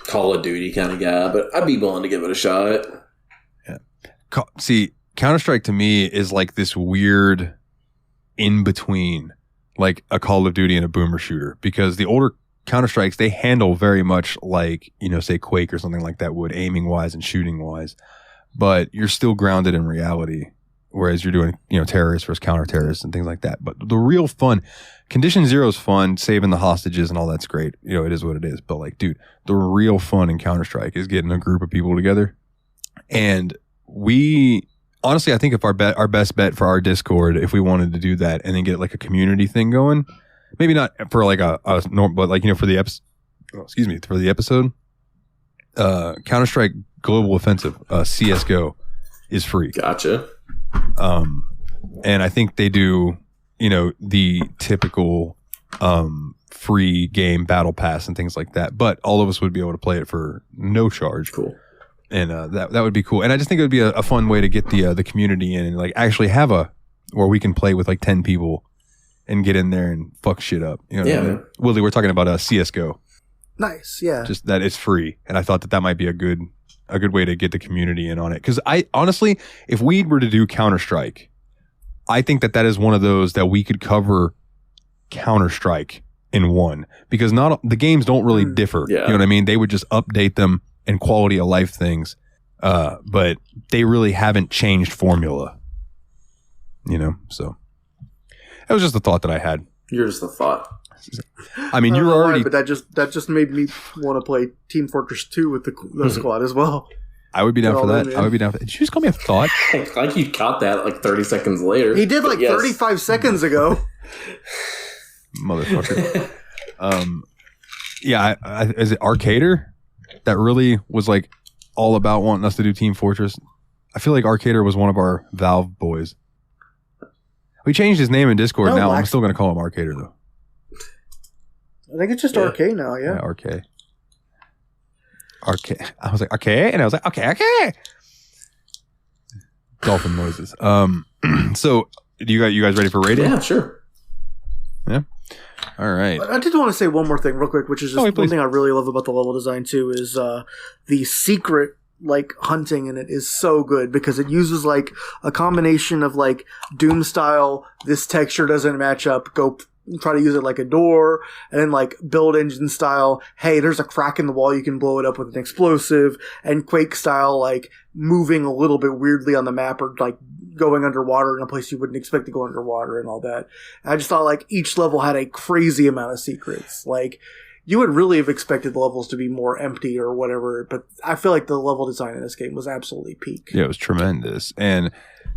Call of Duty kind of guy, but I'd be willing to give it a shot. Yeah. See, Counter-Strike to me is like this weird in between like a Call of Duty and a Boomer Shooter, because the older Counter-Strikes, they handle very much like, you know, say Quake or something like that would, aiming wise and shooting wise, but you're still grounded in reality, whereas you're doing, you know, terrorists versus counter-terrorists and things like that. But the real fun, Condition Zero is fun, saving the hostages and all that's great, you know, it is what it is, but like, dude, the real fun in Counter-Strike is getting a group of people together. And honestly, I think if our best bet for our Discord, if we wanted to do that and then get like a community thing going, maybe not for like a normal, but like, you know, for the episode, Counter-Strike Global Offensive, CSGO is free. Gotcha. And I think they do, you know, the typical free game battle pass and things like that, but all of us would be able to play it for no charge. Cool. And that would be cool. And I just think it would be a fun way to get the community in and like actually have where we can play with like 10 people and get in there and fuck shit up. You know what I mean? Willie, we're talking about CSGO. Nice, yeah. Just that it's free. And I thought that might be a good way to get the community in on it. Because I honestly, if we were to do Counter-Strike, I think that is one of those that we could cover Counter-Strike in one. Because the games don't really differ. Yeah. You know what I mean? They would just update them and quality of life things. But they really haven't changed formula. You know? So that was just a thought that I had. You're just a thought. I mean, you're already... But that just made me want to play Team Fortress 2 with the squad as well. I would be down for that. I would be down for that. Did you just call me a thought? Like you caught that like 30 seconds later. He did 35 seconds ago. Motherfucker. Yeah, is it Arcader that really was like all about wanting us to do Team Fortress? I feel like Arcader was one of our Valve boys. We changed his name in Discord now. I'm still going to call him Arcader though. I think it's just Arcade now, yeah. Arcade. I was like, Arcade? And I was like, okay. Dolphin noises. So, you guys ready for rating? Yeah, sure. Yeah? All right. I did want to say one more thing real quick, which is just one thing I really love about the level design too, is the secret like hunting in it is so good because it uses like a combination of like Doom style, this texture doesn't match up, go try to use it like a door, and then like Build Engine style, hey, there's a crack in the wall, you can blow it up with an explosive, and Quake style, like moving a little bit weirdly on the map or like going underwater in a place you wouldn't expect to go underwater and all that. And I just thought like each level had a crazy amount of secrets. Like you would really have expected the levels to be more empty or whatever, but I feel like the level design in this game was absolutely peak. Yeah, it was tremendous. And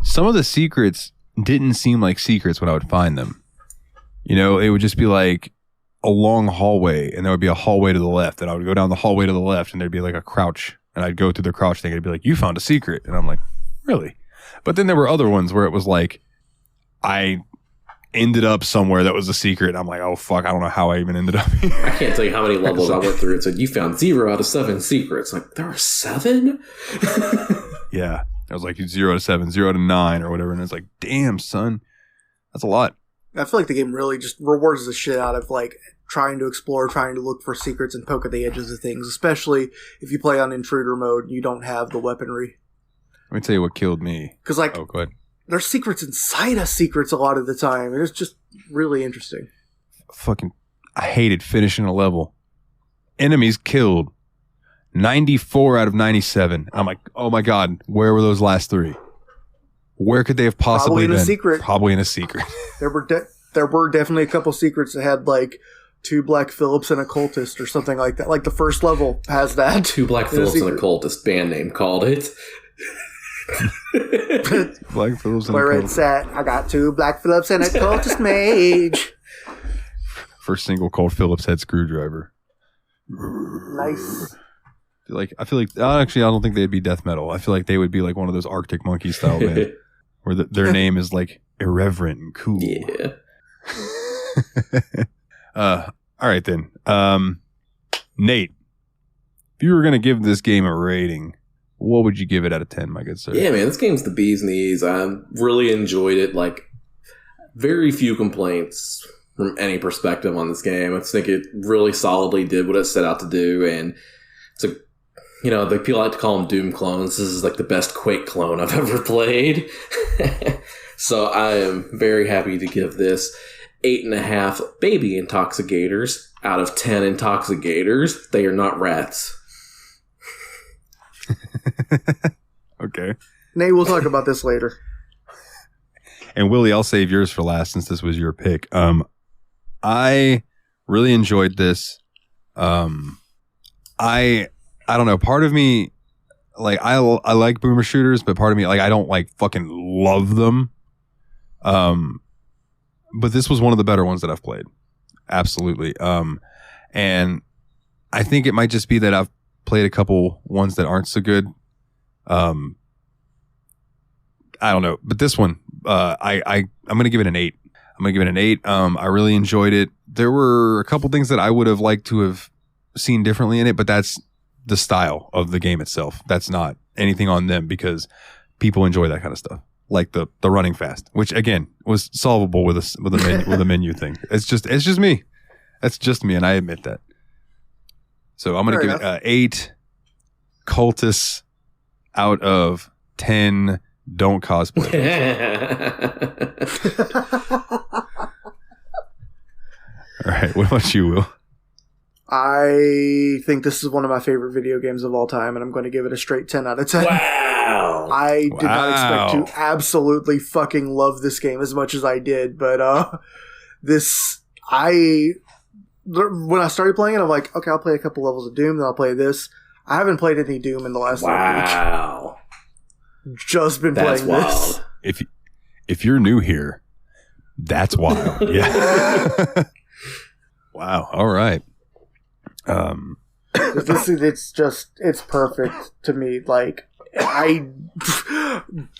some of the secrets didn't seem like secrets when I would find them. You know, it would just be like a long hallway, and there would be a hallway to the left, and I would go down the hallway to the left, and there'd be like a crouch, and I'd go through the crouch thing, and it'd be like, you found a secret. And I'm like, really? But then there were other ones where it was like, I ended up somewhere that was a secret, and I'm like, oh, fuck, I don't know how I even ended up here. I can't tell you how many levels I went through and said, you found 0 out of 7 secrets. Like, there were 7? Yeah. I was like 0 to 7, 0 to 9 or whatever, and it's like, damn, son, that's a lot. I feel like the game really just rewards the shit out of like trying to explore, trying to look for secrets and poke at the edges of things, especially if you play on intruder mode and you don't have the weaponry. Let me tell you what killed me. Because like, go ahead. There's secrets inside of secrets a lot of the time, and it's just really interesting. I hated finishing a level. Enemies killed 94 out of 97. I'm like, oh my god, where were those last 3? Where could they have possibly been? Probably in a secret. There were definitely a couple secrets that had like 2 Black Phillips and a cultist or something like that. Like the first level has that. 2 Black Phillips and a cultist, band name called it. Black Phillips and where it's at. I got 2 Black Phillips and a cultist mage. First single called Phillips Head Screwdriver. Nice. I feel like actually I don't think they'd be death metal. I feel like they would be like one of those Arctic Monkey style band where their name is like irreverent and cool. Yeah. All right then. Nate, if you were gonna give this game a rating, what would you give it out of 10, my good sir? Yeah, man, this game's the bee's knees. I really enjoyed it. Like, very few complaints from any perspective on this game. I think it really solidly did what it set out to do, and it's a, you know, the people like to call them Doom clones. This is like the best Quake clone I've ever played. So I am very happy to give this 8.5 baby intoxicators out of 10 intoxicators. They are not rats. Okay. Nate, we'll talk about this later. And Willie, I'll save yours for last since this was your pick. I really enjoyed this. I don't know. Part of me, like, I like boomer shooters, but part of me, like, I don't like fucking love them. But this was one of the better ones that I've played. Absolutely. And I think it might just be that I've played a couple ones that aren't so good. I don't know, but this one, I'm going to give it an 8. I'm going to give it an 8. I really enjoyed it. There were a couple things that I would have liked to have seen differently in it, but that's the style of the game itself. That's not anything on them because people enjoy that kind of stuff, like the running fast, which again was solvable with a menu thing. It's just me. That's just me, and I admit that. So I'm gonna give it 8 cultists out of 10. Don't cosplay. All right, what about you, Will? I think this is one of my favorite video games of all time, and I'm going to give it a straight 10 out of 10. Wow. I did not expect to absolutely fucking love this game as much as I did, but when I started playing it, I'm like, okay, I'll play a couple levels of Doom, then I'll play this. I haven't played any Doom in the last week. Just been playing this. If you're new here, that's wild. Yeah. Wow. All right. It's perfect to me. Like, I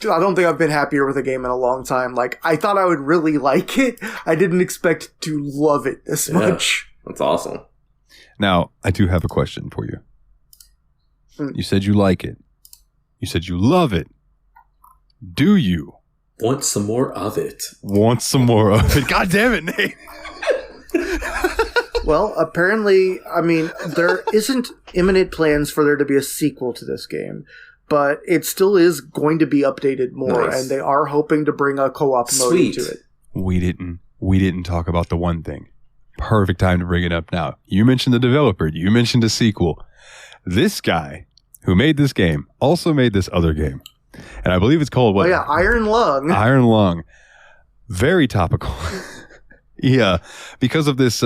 don't think I've been happier with a game in a long time. Like, I thought I would really like it. I didn't expect to love it this much. That's awesome. Now, I do have a question for you. You said you like it. You said you love it. Do you want some more of it? Want some more of it? God damn it, Nate. Well, apparently, I mean, there isn't imminent plans for there to be a sequel to this game, but it still is going to be updated more, and they are hoping to bring a co-op mode into it. We didn't talk about the one thing. Perfect time to bring it up now. You mentioned the developer. You mentioned a sequel. This guy who made this game also made this other game. And I believe it's called what? Oh, yeah, Iron Lung. Iron Lung. Very topical. Yeah, because of this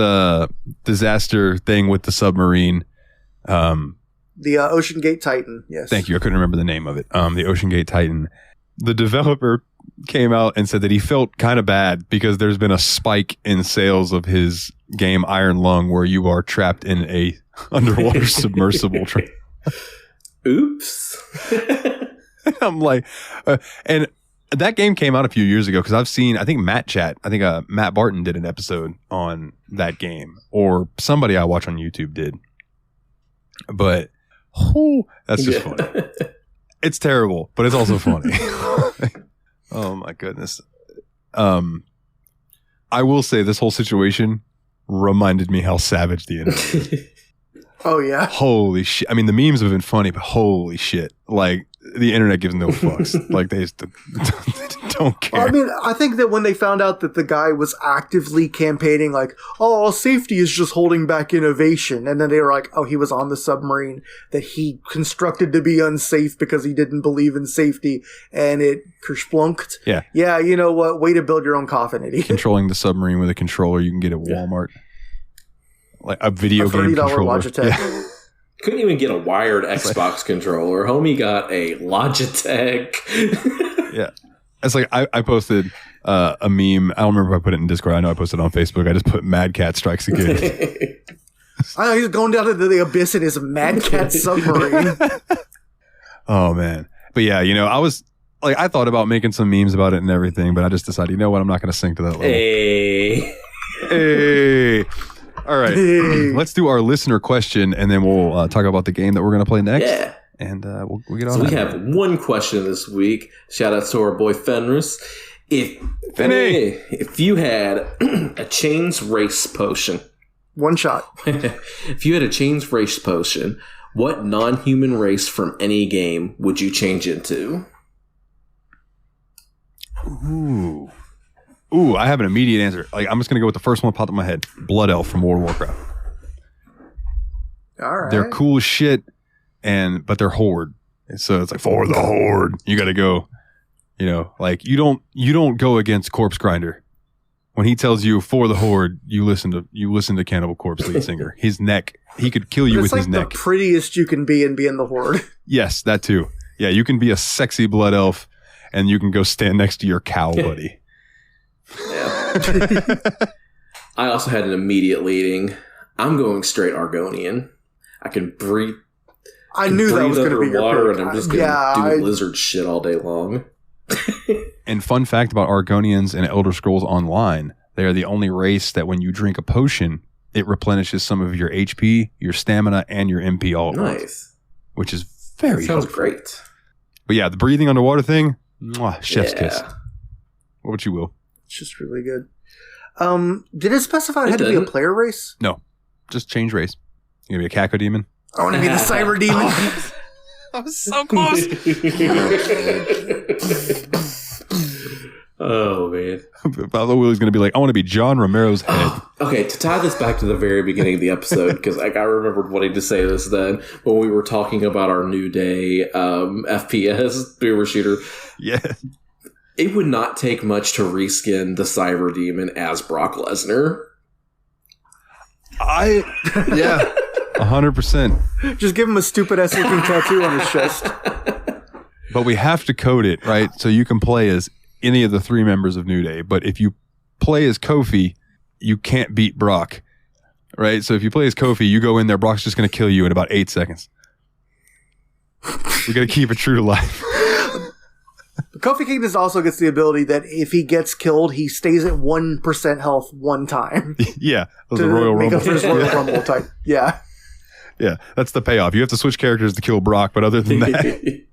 disaster thing with the submarine. The Ocean Gate Titan, yes. Thank you. I couldn't remember the name of it. The Ocean Gate Titan. The developer came out and said that he felt kind of bad because there's been a spike in sales of his game Iron Lung where you are trapped in a underwater submersible train. Oops. I'm like, and that game came out a few years ago because I think Matt Barton did an episode on that game, or somebody I watch on YouTube did. But that's just funny. It's terrible, but it's also funny. Oh my goodness. I will say this whole situation reminded me how savage the internet is. Oh yeah. Holy shit. I mean, the memes have been funny, but holy shit. Like, the internet gives no fucks. Like, they just don't care. I mean, I think that when they found out that the guy was actively campaigning, like, oh, safety is just holding back innovation. And then they were like, oh, he was on the submarine that he constructed to be unsafe because he didn't believe in safety. And it kersplunked. Yeah. Yeah, you know what? Way to build your own coffin, idiot. Controlling the submarine with a controller you can get at Walmart. Like a video game controller. Logitech. Yeah. Couldn't even get a wired Xbox controller. Homie got a Logitech. Yeah. It's like I posted a meme. I don't remember if I put it in Discord. I know I posted it on Facebook. I just put Mad Cat Strikes Again. I know he's going down into the abyss in his Mad Cat submarine. Oh, man. But yeah, you know, I thought about making some memes about it and everything, but I just decided, you know what? I'm not going to sink to that level. Hey. All right, let's do our listener question, and then we'll talk about the game that we're going to play next. Yeah. And we'll get on. So we have one question this week. Shout out to our boy Fenris. If you had a chains race potion. One shot. If you had a chains race potion, what non-human race from any game would you change into? Ooh, I have an immediate answer. Like, I'm just going to go with the first one that popped in my head. Blood Elf from World of Warcraft. All right. They're cool as shit, but they're Horde. So it's like, for the Horde. You got to go, you know, like, you don't go against Corpse Grinder. When he tells you for the Horde, you listen to Cannibal Corpse lead singer. His neck, he could kill you with his neck. It's like the prettiest you can be in the Horde. Yes, that too. Yeah, you can be a sexy Blood Elf, and you can go stand next to your cow buddy. Yeah. I also had an immediate leading. I'm going straight Argonian. I can breathe. I knew that was going to be your water, pick. and I'm just going to do lizard shit all day long. And fun fact about Argonians in Elder Scrolls Online: they are the only race that when you drink a potion, it replenishes some of your HP, your stamina, and your MP all at once. which is very sounds helpful. great. But yeah, the breathing underwater thing, chef's kiss. What would you will? It's just really good. Did it specify it had to be a player race? No, just change race. You gonna be a Caco demon? I want to be the cyber demon. I was so close. Oh, man. Willie's going to be like, I want to be John Romero's head. Okay, to tie this back to the very beginning of the episode, because I remembered wanting to say this then, when we were talking about our New Day FPS, Boomer Shooter. Yeah. It would not take much to reskin the Cyber Demon as Brock Lesnar. Yeah. 100%. Just give him a stupid ass looking tattoo on his chest. But we have to code it, right? So you can play as any of the 3 members of New Day. But if you play as Kofi, you can't beat Brock, right? So if you play as Kofi, you go in there, Brock's just going to kill you in about 8 seconds. We got to keep it true to life. Kofi Kingston also gets the ability that if he gets killed, he stays at 1% health one time. Yeah. That was to a Royal make Rumble. up for his Royal Rumble type. Yeah. Yeah, that's the payoff. You have to switch characters to kill Brock, but other than that...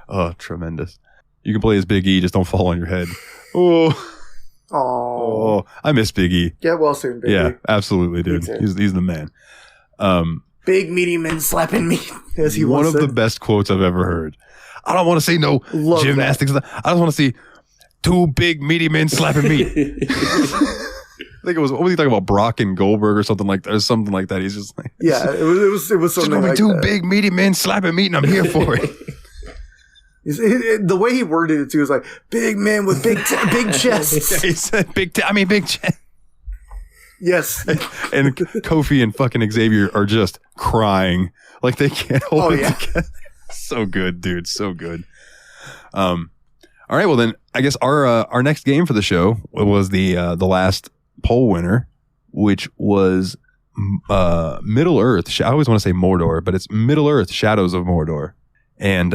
Oh, tremendous. You can play as Big E, just don't fall on your head. Oh, I miss Big E. Get well soon, Big E. Yeah, absolutely, dude. He's the man. Big meaty men slapping me, as he One once of said. the best quotes I've ever heard. I don't want to see no Love gymnastics. I just want to see 2 big meaty men slapping me. I think it was, what was he talking about? Brock and Goldberg or something like that. Or something like that. He's just like, Yeah, it was just something gonna be like 2 that. big meaty men slapping me, and I'm here for it. The way he worded it too was like big men with big chests. Yeah, he said big chest. Yes. And Kofi and fucking Xavier are just crying like they can't hold it together. So good, dude. So good. All right. Well, then I guess our next game for the show was the last poll winner, which was Middle Earth. I always want to say Mordor, but it's Middle Earth: Shadows of Mordor, and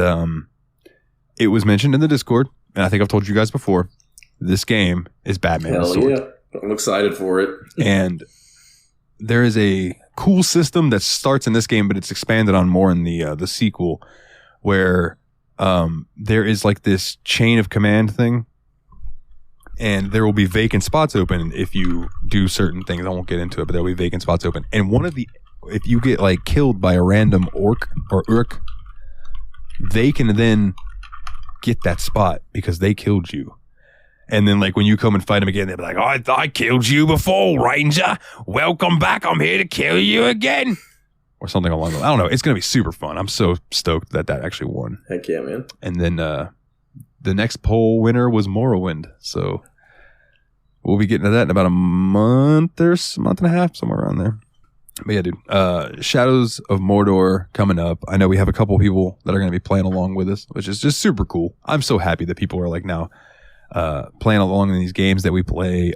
it was mentioned in the Discord, and I think I've told you guys before. This game is Batman. Hell Sword. yeah. I'm excited for it. And there is a cool system that starts in this game, but it's expanded on more in the sequel, where there is like this chain of command thing, and there will be vacant spots open if you do certain things. I won't get into it, but there will be vacant spots open. And if you get like killed by a random orc or urk, they can then get that spot because they killed you. And then, like, when you come and fight them again, they'll be like, oh, I killed you before, Ranger. Welcome back. I'm here to kill you again. Or something along those. I don't know. It's going to be super fun. I'm so stoked that actually won. Heck yeah, man. And then the next poll winner was Morrowind. So we'll be getting to that in about a month and a half, somewhere around there. But yeah, dude, Shadows of Mordor coming up. I know we have a couple people that are going to be playing along with us, which is just super cool. I'm so happy that people are like now playing along in these games that we play,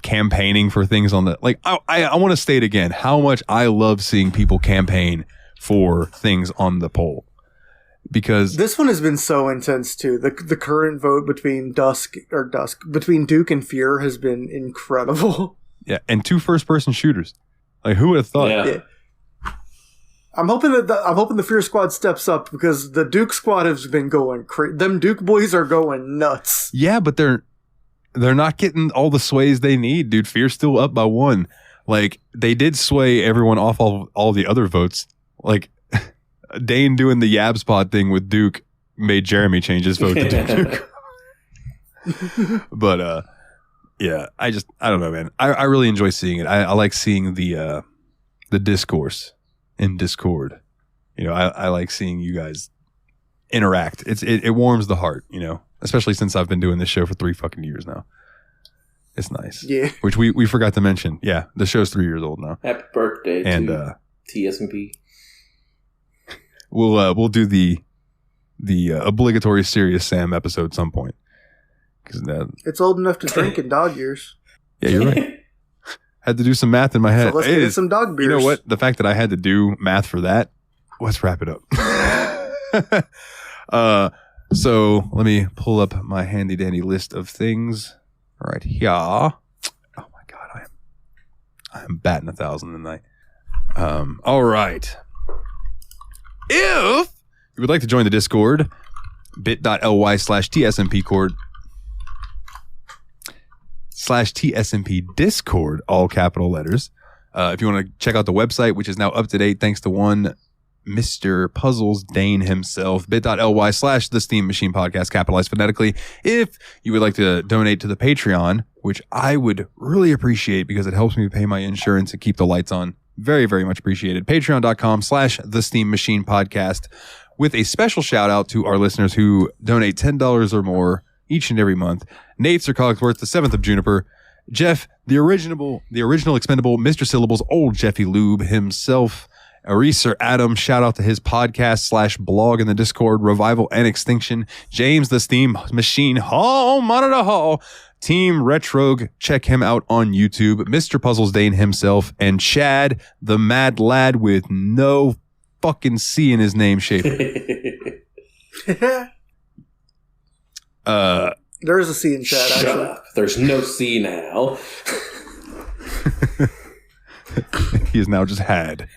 campaigning for things on the, like, I want to state again how much I love seeing people campaign for things on the poll, because this one has been so intense too. The current vote between between Duke and Fear has been incredible. Yeah, and 2 first-person shooters. Like, who would have thought? Yeah. I'm hoping the Fear Squad steps up, because the Duke Squad has been going crazy. Them Duke boys are going nuts. Yeah, but they're not getting all the sways they need, dude. Fear's still up by 1. Like, they did sway everyone off all the other votes. Like, Dane doing the Yabs pod thing with Duke made Jeremy change his vote to Duke. But yeah, I don't know, man. I really enjoy seeing it. I like seeing the discourse in Discord. You know, I like seeing you guys interact. It warms the heart, you know, especially since I've been doing this show for 3 fucking years now. It's nice. Yeah. Which we forgot to mention. Yeah, the show's 3 years old now. Happy birthday to TSMP. We'll do the obligatory Serious Sam episode at some point. It's old enough to drink in dog years. Yeah, you're right. Had to do some math in my head. So let's get some dog beers. You know what? The fact that I had to do math for that, let's wrap it up. So let me pull up my handy dandy list of things right here. Oh my God, I am batting 1,000 tonight. All right. If you would like to join the Discord, bit.ly/TSMP cord /TSMP Discord, all capital letters. If you want to check out the website, which is now up to date thanks to one Mr. Puzzles Dane himself, bit.ly/The Steam Machine Podcast, capitalized phonetically. If you would like to donate to the Patreon, which I would really appreciate because it helps me pay my insurance and keep the lights on. Very, very much appreciated. Patreon.com/The Steam Machine Podcast, with a special shout out to our listeners who donate $10 or more each and every month. Nate Sir Cogsworth, the 7th of June-iper. Jeff, the original Expendable, Mr. Syllables, old Jeffy Lube himself. Ariesoradam, shout out to his podcast / blog in the Discord, Revival and Extinction. James, the Steam Machine Hall, Monitor Hall. Team Retrogue, check him out on YouTube. Mr. Puzzles Dane himself. And Chad, the mad lad with no fucking C in his name, Shaffer. There is a C in Chad, Shut actually. up. There's no C now. He is now just had.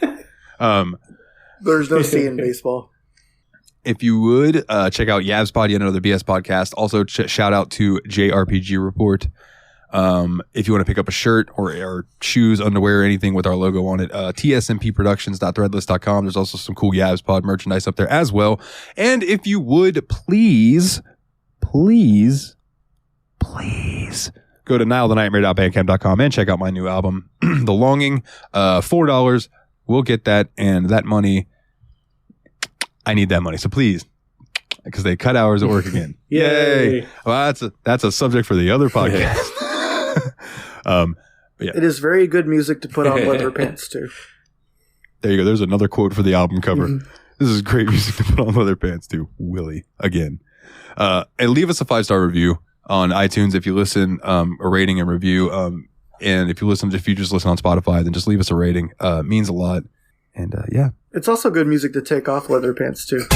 There's no C in baseball. If you would, check out Yav's Pod, yet another BS podcast. Also, shout out to JRPG Report. If you want to pick up a shirt or shoes, underwear, anything with our logo on it, tsmpproductions.threadless.com. There's also some cool Yav's Pod merchandise up there as well. And if you would, please go to nilethenightmare.bandcamp.com and check out my new album, The Longing. $4. We'll get that, and that money, I need that money. So please, because they cut hours at work again. Yay! Well, that's a subject for the other podcast. But yeah. It is very good music to put on leather pants, too. There you go. There's another quote for the album cover. Mm-hmm. This is great music to put on leather pants, too. Willie, again. And leave us a 5-star review on iTunes if you listen, a rating and review. And if you just listen on Spotify, then just leave us a rating. It means a lot. And yeah. It's also good music to take off leather pants, too.